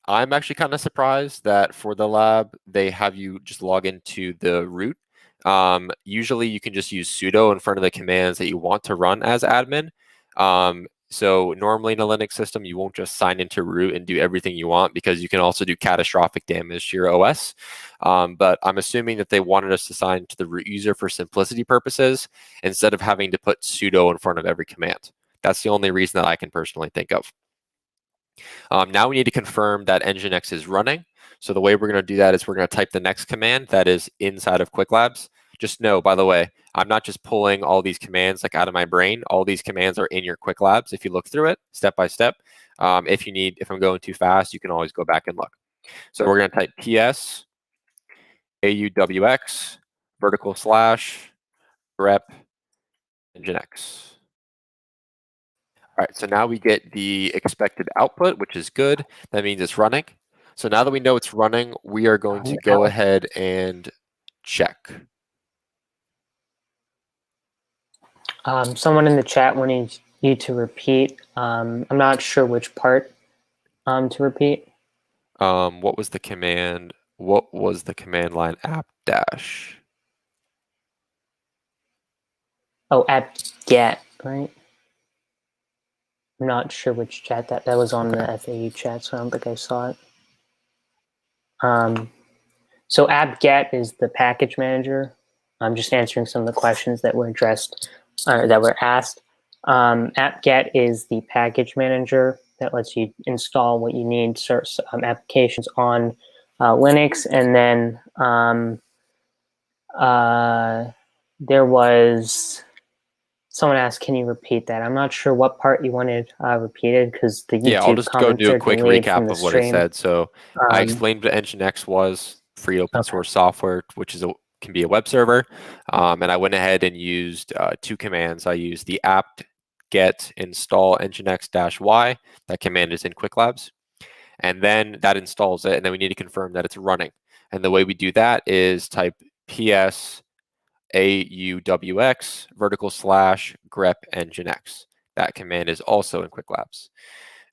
actually kind of surprised that for the lab, they have you just log into the root. Usually you can just use sudo in front of the commands that you want to run as admin. So normally in a Linux system, you won't just sign into root and do everything you want, because you can also do catastrophic damage to your OS. But I'm assuming that they wanted us to sign to the root user for simplicity purposes, instead of having to put sudo in front of every command. That's the only reason that I can personally think of. Now we need to confirm that Nginx is running. So the way we're going to do that is we're going to type the next command that is inside of Qwiklabs. Just know, by the way, I'm not just pulling all these commands like out of my brain. All these commands are in your Qwiklabs. If you look through it step by step, if I'm going too fast, you can always go back and look. So we're going to type ps AUWX / grep Nginx. All right, so now we get the expected output, which is good. That means it's running. So now that we know it's running, we are going to go ahead and check. Someone in the chat wanted you to repeat. I'm not sure which part to repeat. What was the command? What was the command line app dash? Oh, apt get, right? I'm not sure which chat that was on the FAU chat, so I don't think I saw it. So apt-get is the package manager. I'm just answering some of the questions that were addressed, that were asked. Apt-get is the package manager that lets you install what you need, certain applications on Linux. And then there was someone asked, can you repeat that? I'm not sure what part you wanted repeated, because the YouTube I'll just go do a quick recap of what it said. So I explained what Nginx was, free open source software, which is can be a web server. And I went ahead and used two commands. I used the apt-get install nginx-y. That command is in Qwiklabs. And then that installs it, and then we need to confirm that it's running. And the way we do that is type ps AUWX / grep Nginx. That command is also in Qwiklabs.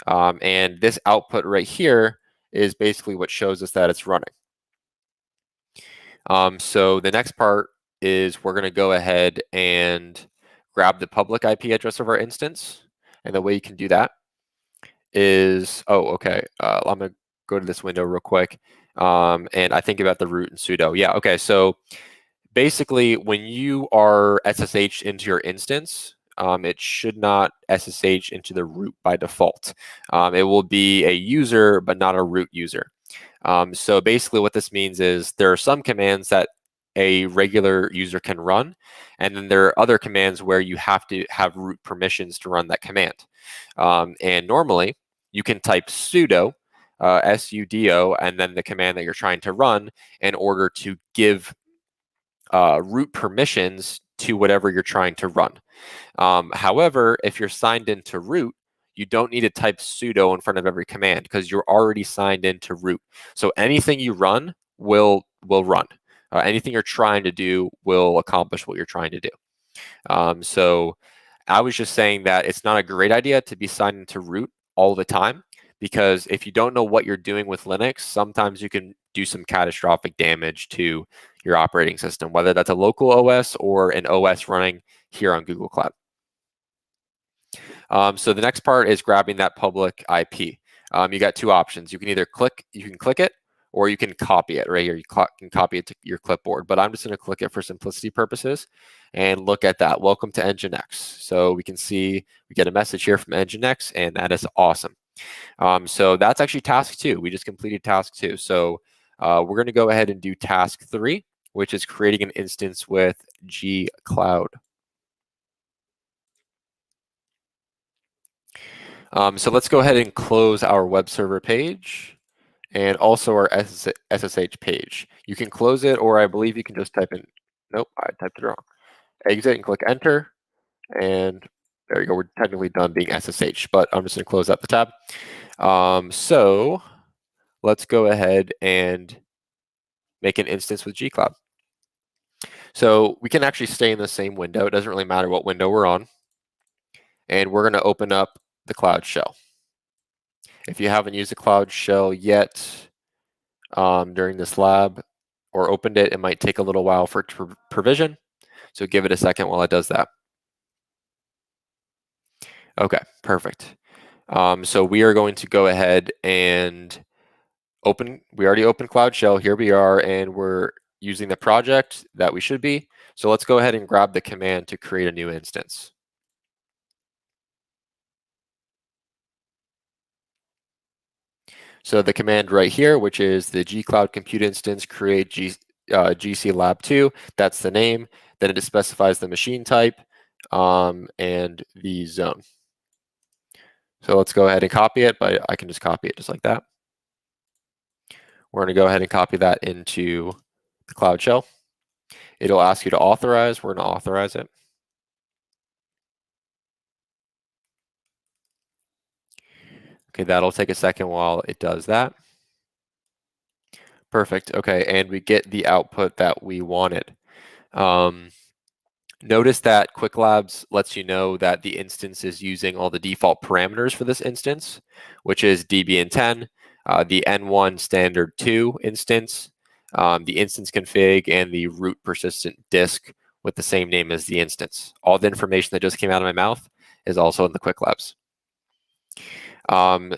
And this output right here is basically what shows us that it's running. So the next part is we're going to go ahead and grab the public IP address of our instance. And the way you can do that is, I'm going to go to this window real quick. And I think about the root and sudo. Yeah, okay, so basically, when you are SSH into your instance, it should not SSH into the root by default. It will be a user, but not a root user. So basically what this means is there are some commands that a regular user can run, and then there are other commands where you have to have root permissions to run that command. And normally, you can type sudo, sudo, and then the command that you're trying to run in order to give root permissions to whatever you're trying to run. However, if you're signed into root, you don't need to type sudo in front of every command, because you're already signed into root. So anything you run will run. Anything you're trying to do will accomplish what you're trying to do. So I was just saying that it's not a great idea to be signed into root all the time, because if you don't know what you're doing with Linux, sometimes you can do some catastrophic damage to your operating system, whether that's a local OS or an OS running here on Google Cloud. So the next part is grabbing that public IP. You got two options. You can either click it, or you can copy it right here. You can copy it to your clipboard, but I'm just going to click it for simplicity purposes. And look at that. Welcome to Nginx. So we can see we get a message here from Nginx, and that is awesome. So that's actually task 2. We just completed task 2. So we're going to go ahead and do task 3, which is creating an instance with Qcloud. So let's go ahead and close our web server page and also our SSH page. You can close it, or I believe you can just type in, nope, I typed it wrong. Exit and click enter, and there you go. We're technically done being SSH, but I'm just going to close out the tab. So let's go ahead and make an instance with Qcloud. So we can actually stay in the same window. It doesn't really matter what window we're on. And we're going to open up the Cloud Shell. If you haven't used the Cloud Shell yet during this lab, or opened it, it might take a little while for it to provision. So give it a second while it does that. Okay, perfect. So we are going to go ahead and we already opened Cloud Shell. Here we are, and we're using the project that we should be. So let's go ahead and grab the command to create a new instance. So the command right here, which is the gcloud compute instance create GC lab 2, that's the name. Then it specifies the machine type and the zone. So let's go ahead and copy it, but I can just copy it just like that. We're going to go ahead and copy that into the Cloud Shell. It'll ask you to authorize. We're going to authorize it. Okay, that'll take a second while it does that. Perfect. Okay, and we get the output that we wanted. Notice that Qwiklabs lets you know that the instance is using all the default parameters for this instance, which is db10, the n1 standard 2 instance, the instance config, and the root persistent disk with the same name as the instance. All the information that just came out of my mouth is also in the Qwiklabs.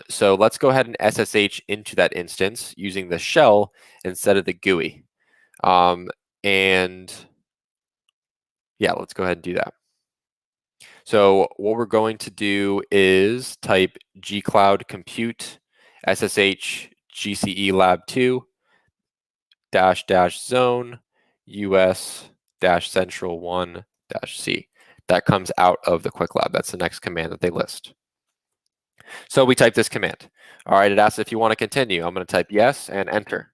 So let's go ahead and SSH into that instance using the shell instead of the GUI. And yeah, let's go ahead and do that. So what we're going to do is type gcloud compute SSH GCE lab 2 --zone US -central 1 -C. That comes out of the Qwiklab. That's the next command that they list. So we type this command. All right, it asks if you want to continue. I'm going to type yes and enter.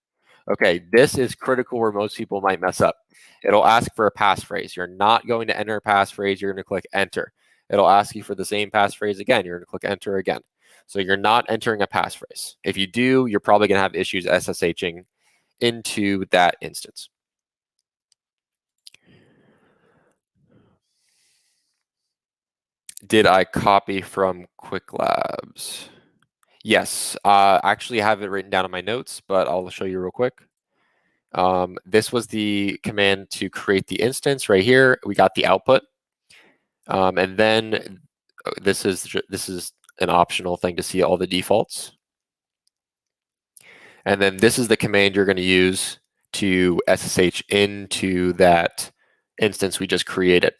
Okay, this is critical where most people might mess up. It'll ask for a passphrase. You're not going to enter a passphrase. You're going to click enter. It'll ask you for the same passphrase again. You're going to click enter again. So you're not entering a passphrase. If you do, you're probably going to have issues SSHing into that instance. Did I copy from Qwiklabs? Yes, I actually have it written down in my notes, but I'll show you real quick. This was the command to create the instance right here. We got the output. And then this is an optional thing to see all the defaults. And then this is the command you're going to use to SSH into that instance we just created.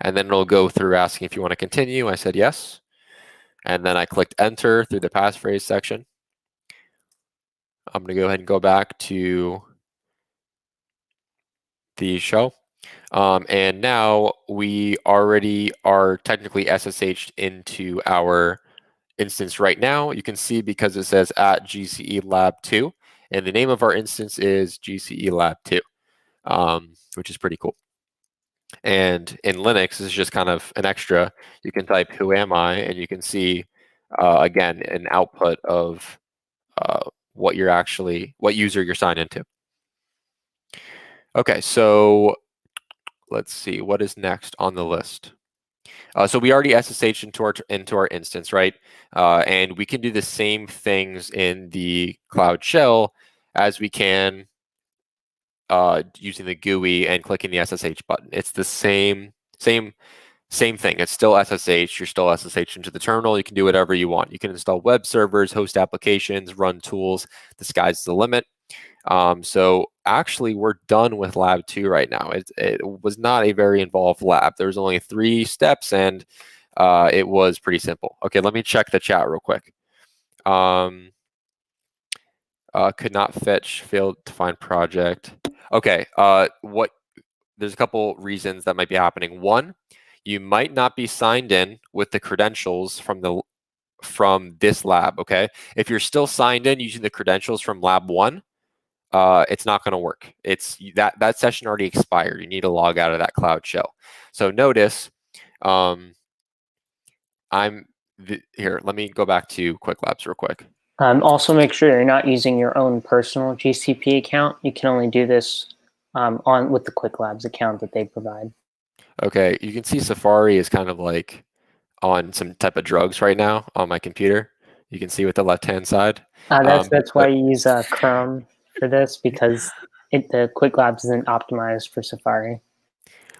And then it'll go through asking if you want to continue. I said yes. And then I clicked enter through the passphrase section. I'm going to go ahead and go back to the shell. And now we already are technically SSH'd into our instance right now. You can see because it says at GCE lab 2, and the name of our instance is GCE lab 2, which is pretty cool. And in Linux, this is just kind of an extra. You can type who am I, and you can see, again, an output of what user you're signed into. Okay, so let's see, what is next on the list? So we already SSH into our instance, right? And we can do the same things in the Cloud Shell as we can using the GUI and clicking the SSH button. It's the same thing. It's still SSH. You're still SSH into the terminal. You can do whatever you want. You can install web servers, host applications, run tools. The sky's the limit. So actually, we're done with lab 2 right now. It was not a very involved lab. There was only 3 steps, and it was pretty simple. Okay, let me check the chat real quick. Could not fetch, failed to find project. Okay, there's a couple reasons that might be happening. One, you might not be signed in with the credentials from this lab, okay? If you're still signed in using the credentials from lab 1, it's not going to work. That session already expired. You need to log out of that Cloud Shell. So notice, here, let me go back to Qwiklabs real quick. Also, make sure you're not using your own personal GCP account. You can only do this with the Qwiklabs account that they provide. Okay, you can see Safari is kind of like on some type of drugs right now on my computer. You can see with the left-hand side. That's why you use Chrome for this, because the Qwiklabs isn't optimized for Safari.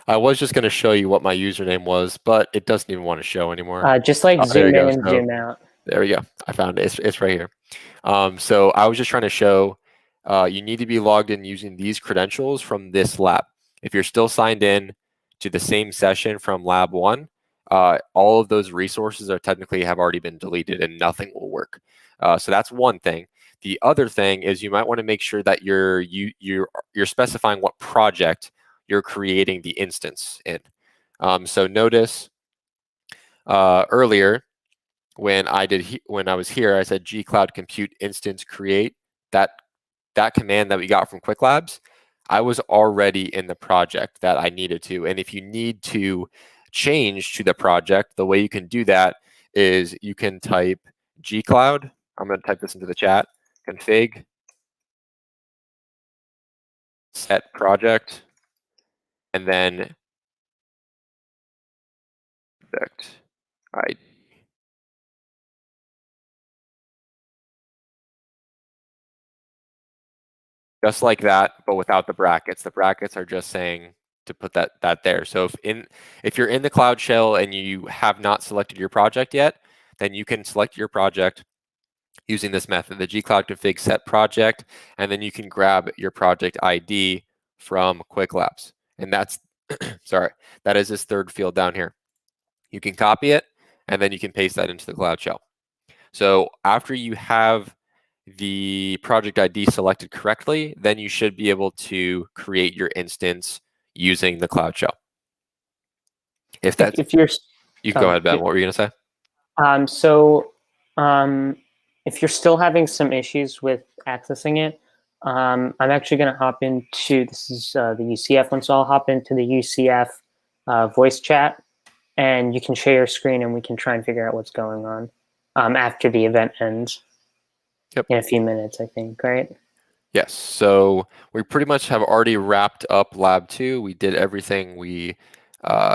I was just going to show you what my username was, but it doesn't even want to show anymore. Just like zoom in and zoom out. There we go. I found it. It's right here. So I was just trying to show you need to be logged in using these credentials from this lab. If you're still signed in to the same session from lab 1, all of those resources are technically have already been deleted and nothing will work. So that's one thing. The other thing is you might want to make sure that you're specifying what project you're creating the instance in. So notice earlier when I was here, I said gcloud compute instance create. That command that we got from Qwiklabs, I was already in the project that I needed to. And if you need to change to the project, the way you can do that is you can type gcloud. I'm going to type this into the chat. Config set project, and then project ID. Just like that, but without the brackets. The brackets are just saying to put that there. So if you're in the Cloud Shell and you have not selected your project yet, then you can select your project using this method, the gcloud config set project, and then you can grab your project ID from Qwiklabs. And that's, sorry, that is this third field down here. You can copy it, and then you can paste that into the Cloud Shell. So after you have the project ID selected correctly, then you should be able to create your instance using the Cloud Shell. You can go ahead, Ben. What were you going to say? If you're still having some issues with accessing it, I'm actually going to hop into, this is the UCF one, so I'll hop into the UCF voice chat, and you can share your screen and we can try and figure out what's going on after the event ends. Yep. In a few minutes, I think, right? Yes. So we pretty much have already wrapped up Lab 2. We did everything we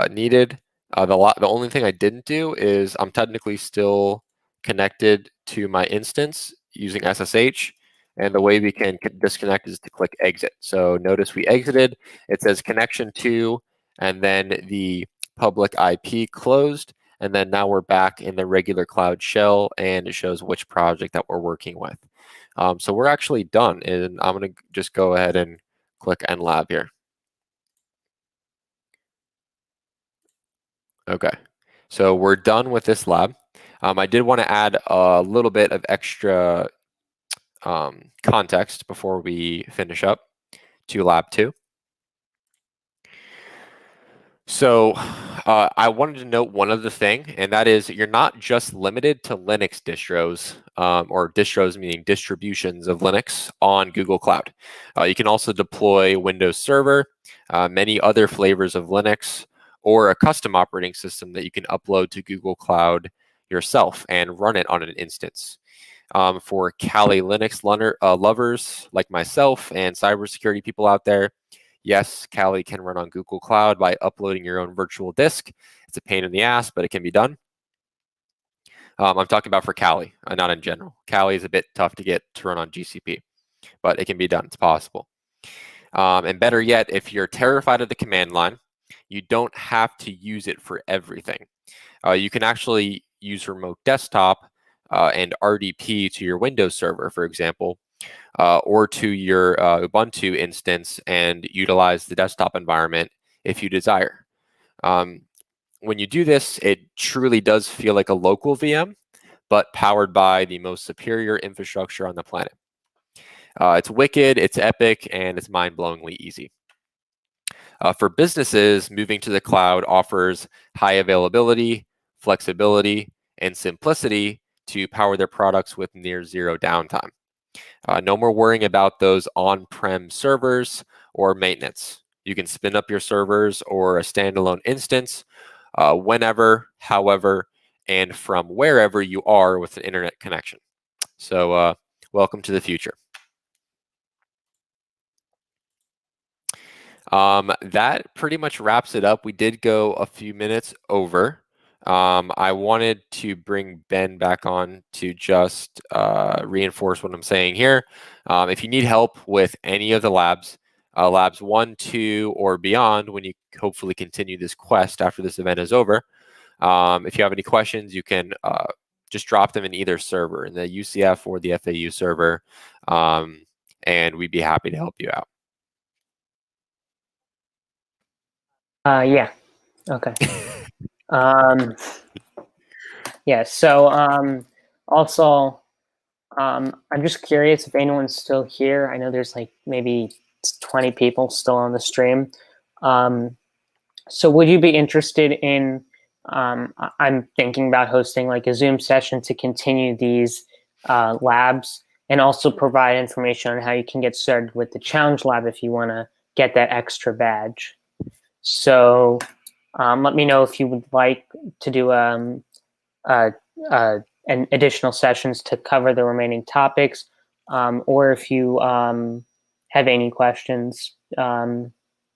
needed. The only thing I didn't do is I'm technically still connected to my instance using SSH. And the way we can disconnect is to click exit. So notice we exited. It says connection to, and then the public IP closed. And then now we're back in the regular Cloud Shell, and it shows which project that we're working with. So we're actually done, and I'm going to just go ahead and click End Lab here. Okay, so we're done with this lab. I did want to add a little bit of extra context before we finish up to Lab 2. So I wanted to note one other thing, and that is you're not just limited to Linux distros, or distros meaning distributions of Linux on Google Cloud. You can also deploy Windows Server, many other flavors of Linux, or a custom operating system that you can upload to Google Cloud yourself and run it on an instance. For Kali Linux lovers like myself and cybersecurity people out there, yes, Kali can run on Google Cloud by uploading your own virtual disk. It's a pain in the ass, but it can be done. I'm talking about for Kali, not in general. Kali is a bit tough to get to run on GCP, but it can be done. It's possible. And better yet, if you're terrified of the command line, you don't have to use it for everything. You can actually use remote desktop and RDP to your Windows server, for example, or to your Ubuntu instance and utilize the desktop environment if you desire. When you do this, it truly does feel like a local VM, but powered by the most superior infrastructure on the planet. It's wicked, it's epic, and it's mind-blowingly easy. For businesses, moving to the cloud offers high availability, flexibility, and simplicity to power their products with near zero downtime. No more worrying about those on-prem servers or maintenance. You can spin up your servers or a standalone instance whenever, however, and from wherever you are with an internet connection. So welcome to the future. That pretty much wraps it up. We did go a few minutes over. I wanted to bring Ben back on to just reinforce what I'm saying here. If you need help with any of the labs, labs 1, 2, or beyond when you hopefully continue this quest after this event is over. If you have any questions, you can just drop them in either server, in the UCF or the FAU server, and we'd be happy to help you out. Yeah. Okay. Yeah. So also, I'm just curious if anyone's still here. I know there's like maybe 20 people still on the stream. So would you be interested in, I'm thinking about hosting like a Zoom session to continue these labs and also provide information on how you can get started with the challenge lab if you want to get that extra badge. So let me know if you would like to do an additional sessions to cover the remaining topics, or if you have any questions.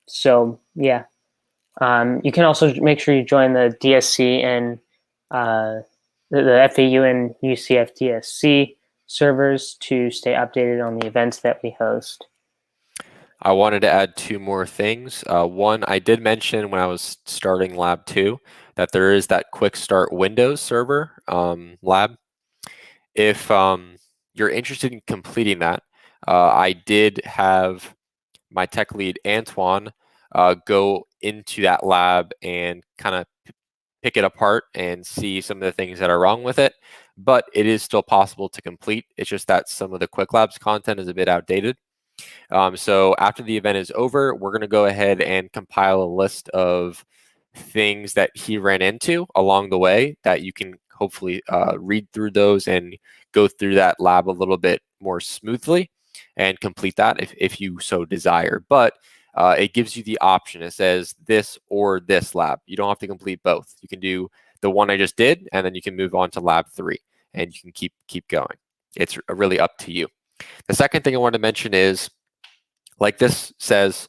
So yeah. You can also make sure you join the DSC and the FAU and UCF DSC servers to stay updated on the events that we host. I wanted to add 2 more things. One, I did mention when I was starting Lab 2 that there is that Quick Start Windows server lab. If you're interested in completing that, I did have my tech lead, Antoine, go into that lab and kind of pick it apart and see some of the things that are wrong with it. But it is still possible to complete. It's just that some of the Qwiklabs content is a bit outdated. So after the event is over, we're going to go ahead and compile a list of things that he ran into along the way that you can hopefully read through those and go through that lab a little bit more smoothly and complete that if you so desire. But it gives you the option. It says this or this lab. You don't have to complete both. You can do the one I just did, and then you can move on to lab 3, and you can keep going. It's really up to you. The second thing I want to mention is, like this says,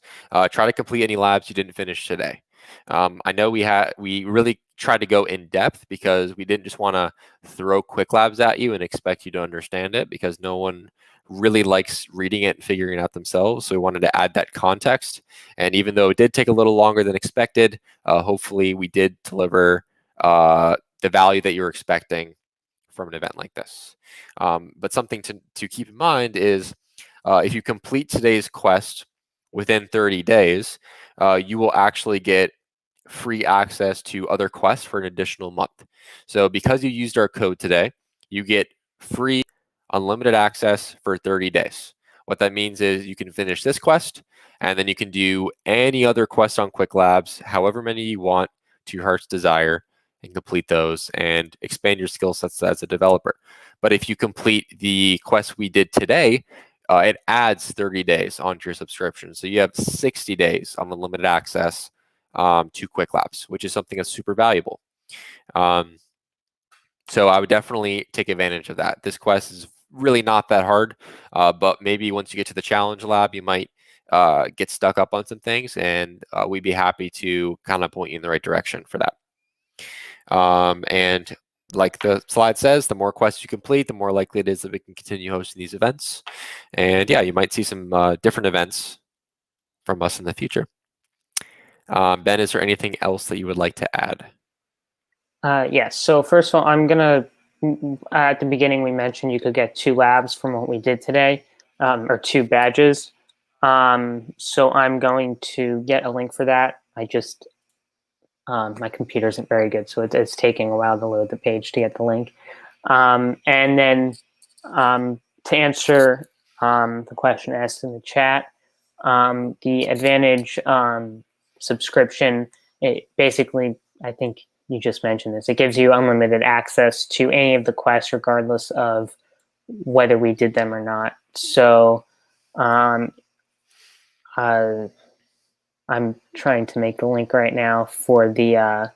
try to complete any labs you didn't finish today. I know we really tried to go in depth because we didn't just want to throw Qwiklabs at you and expect you to understand it, because no one really likes reading it and figuring it out themselves. So we wanted to add that context. And even though it did take a little longer than expected, hopefully we did deliver the value that you're expecting from an event like this. But something to keep in mind is, if you complete today's quest within 30 days, you will actually get free access to other quests for an additional month. So because you used our code today, you get free unlimited access for 30 days. What that means is you can finish this quest, and then you can do any other quest on Qwiklabs, however many you want, to your heart's desire, and complete those and expand your skill sets as a developer. But if you complete the quest we did today, it adds 30 days onto your subscription. So you have 60 days of unlimited access to Qwiklabs, which is something that's super valuable. So I would definitely take advantage of that. This quest is really not that hard, but maybe once you get to the challenge lab, you might get stuck up on some things, and we'd be happy to kind of point you in the right direction for that. And like the slide says, the more quests you complete, the more likely it is that we can continue hosting these events. And yeah, you might see some different events from us in the future. Ben, is there anything else that you would like to add? Yes. So first of all, I'm gonna, at the beginning we mentioned you could get 2 labs from what we did today, or 2 badges. So I'm going to get a link for that. I just, my computer isn't very good, so it's taking a while to load the page to get the link. And then to answer the question asked in the chat, the Advantage subscription, it basically, I think you just mentioned this, it gives you unlimited access to any of the quests regardless of whether we did them or not. So I'm trying to make the link right now for the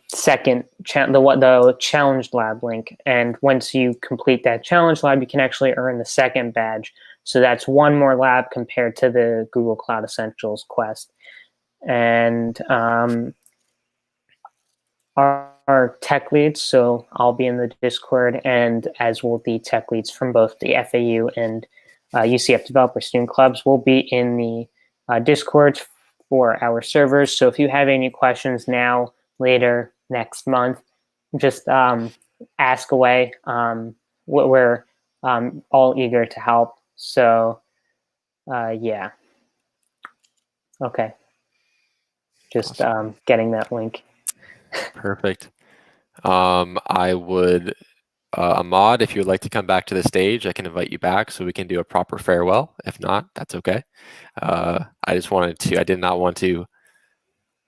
second the challenge lab link, and once you complete that challenge lab, you can actually earn the second badge. So that's 1 more lab compared to the Google Cloud Essentials quest. And our tech leads, so I'll be in the Discord, and as will the tech leads from both the FAU and UCF Developer Student Clubs will be in the Discord for our servers. So if you have any questions now, later, next month, just ask away. We're all eager to help. So yeah. Okay. Just Awesome. getting that link. Perfect. I would, Ahmad, if you would like to come back to the stage, I can invite you back so we can do a proper farewell. If not, that's okay. I did not want to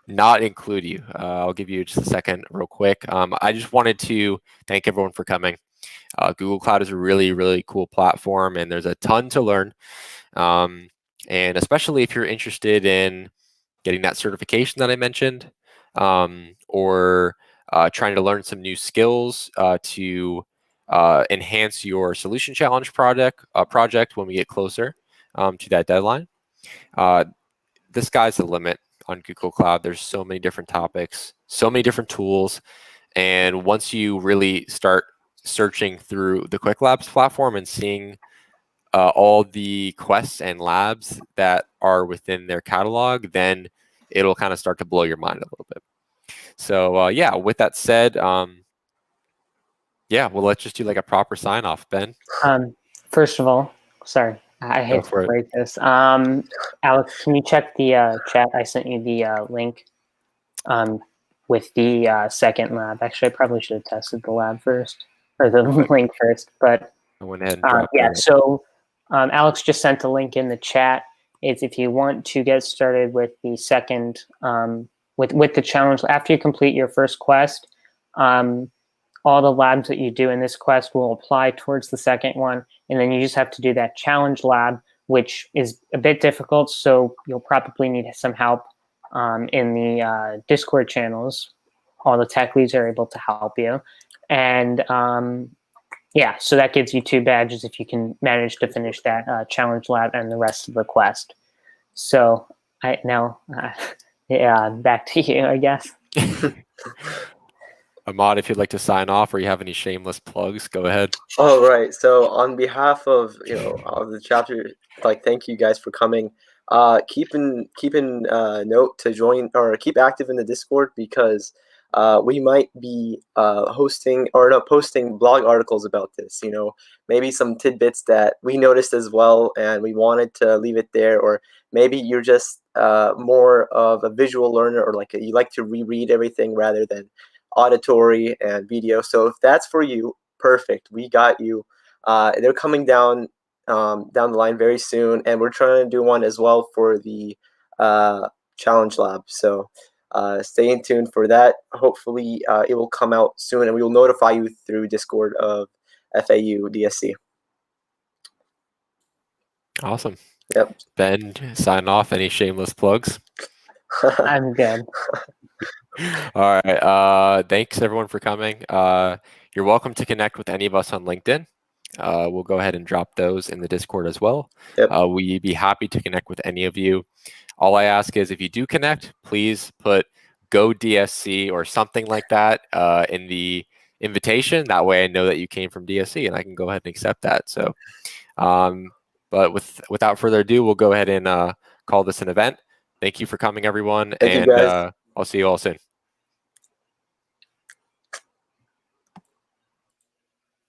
not include you. I'll give you just a second real quick. I just wanted to thank everyone for coming. Google Cloud is a really, really cool platform, and there's a ton to learn. And especially if you're interested in getting that certification that I mentioned, or trying to learn some new skills to enhance your solution challenge project when we get closer to that deadline. The sky's the limit on Google Cloud. There's so many different topics, so many different tools, and once you really start searching through the Qwiklabs platform and seeing all the quests and labs that are within their catalog, then it'll kind of start to blow your mind a little bit. So yeah, with that said, yeah, well, let's just do like a proper sign off, Ben. First of all, sorry, I hate to break this. Alex, can you check the chat? I sent you the link with the second lab. Actually, I probably should have tested the lab first, or the link first, but I went ahead and dropped yeah, it. so Alex just sent a link in the chat. It's if you want to get started with the second, with the challenge, after you complete your first quest, all the labs that you do in this quest will apply towards the second one. And then you just have to do that challenge lab, which is a bit difficult. So you'll probably need some help in the Discord channels. All the tech leads are able to help you. And yeah, so that gives you 2 badges if you can manage to finish that challenge lab and the rest of the quest. So now, yeah, back to you, I guess. Ahmad, if you'd like to sign off or you have any shameless plugs, go ahead. All right. So on behalf of of the chapter, thank you guys for coming. Keep in note to join or keep active in the Discord, because we might be posting blog articles about this. Maybe some tidbits that we noticed as well, and we wanted to leave it there. Or maybe you're just more of a visual learner, or you like to reread everything rather than auditory and video. So if that's for you, perfect. We got you. They're coming down the line very soon, and we're trying to do one as well for the challenge lab. So stay tuned for that. Hopefully it will come out soon, and we will notify you through Discord of FAU DSC. Awesome. Yep. Ben, sign off. Any shameless plugs? I'm good. All right. Thanks everyone for coming. You're welcome to connect with any of us on LinkedIn. We'll go ahead and drop those in the Discord as well. Yep. We'd be happy to connect with any of you. All I ask is if you do connect, please put Go DSC or something like that in the invitation. That way I know that you came from DSC and I can go ahead and accept that. So, but without further ado, we'll go ahead and call this an event. Thank you for coming, everyone. Thank you, guys. I'll see you all soon.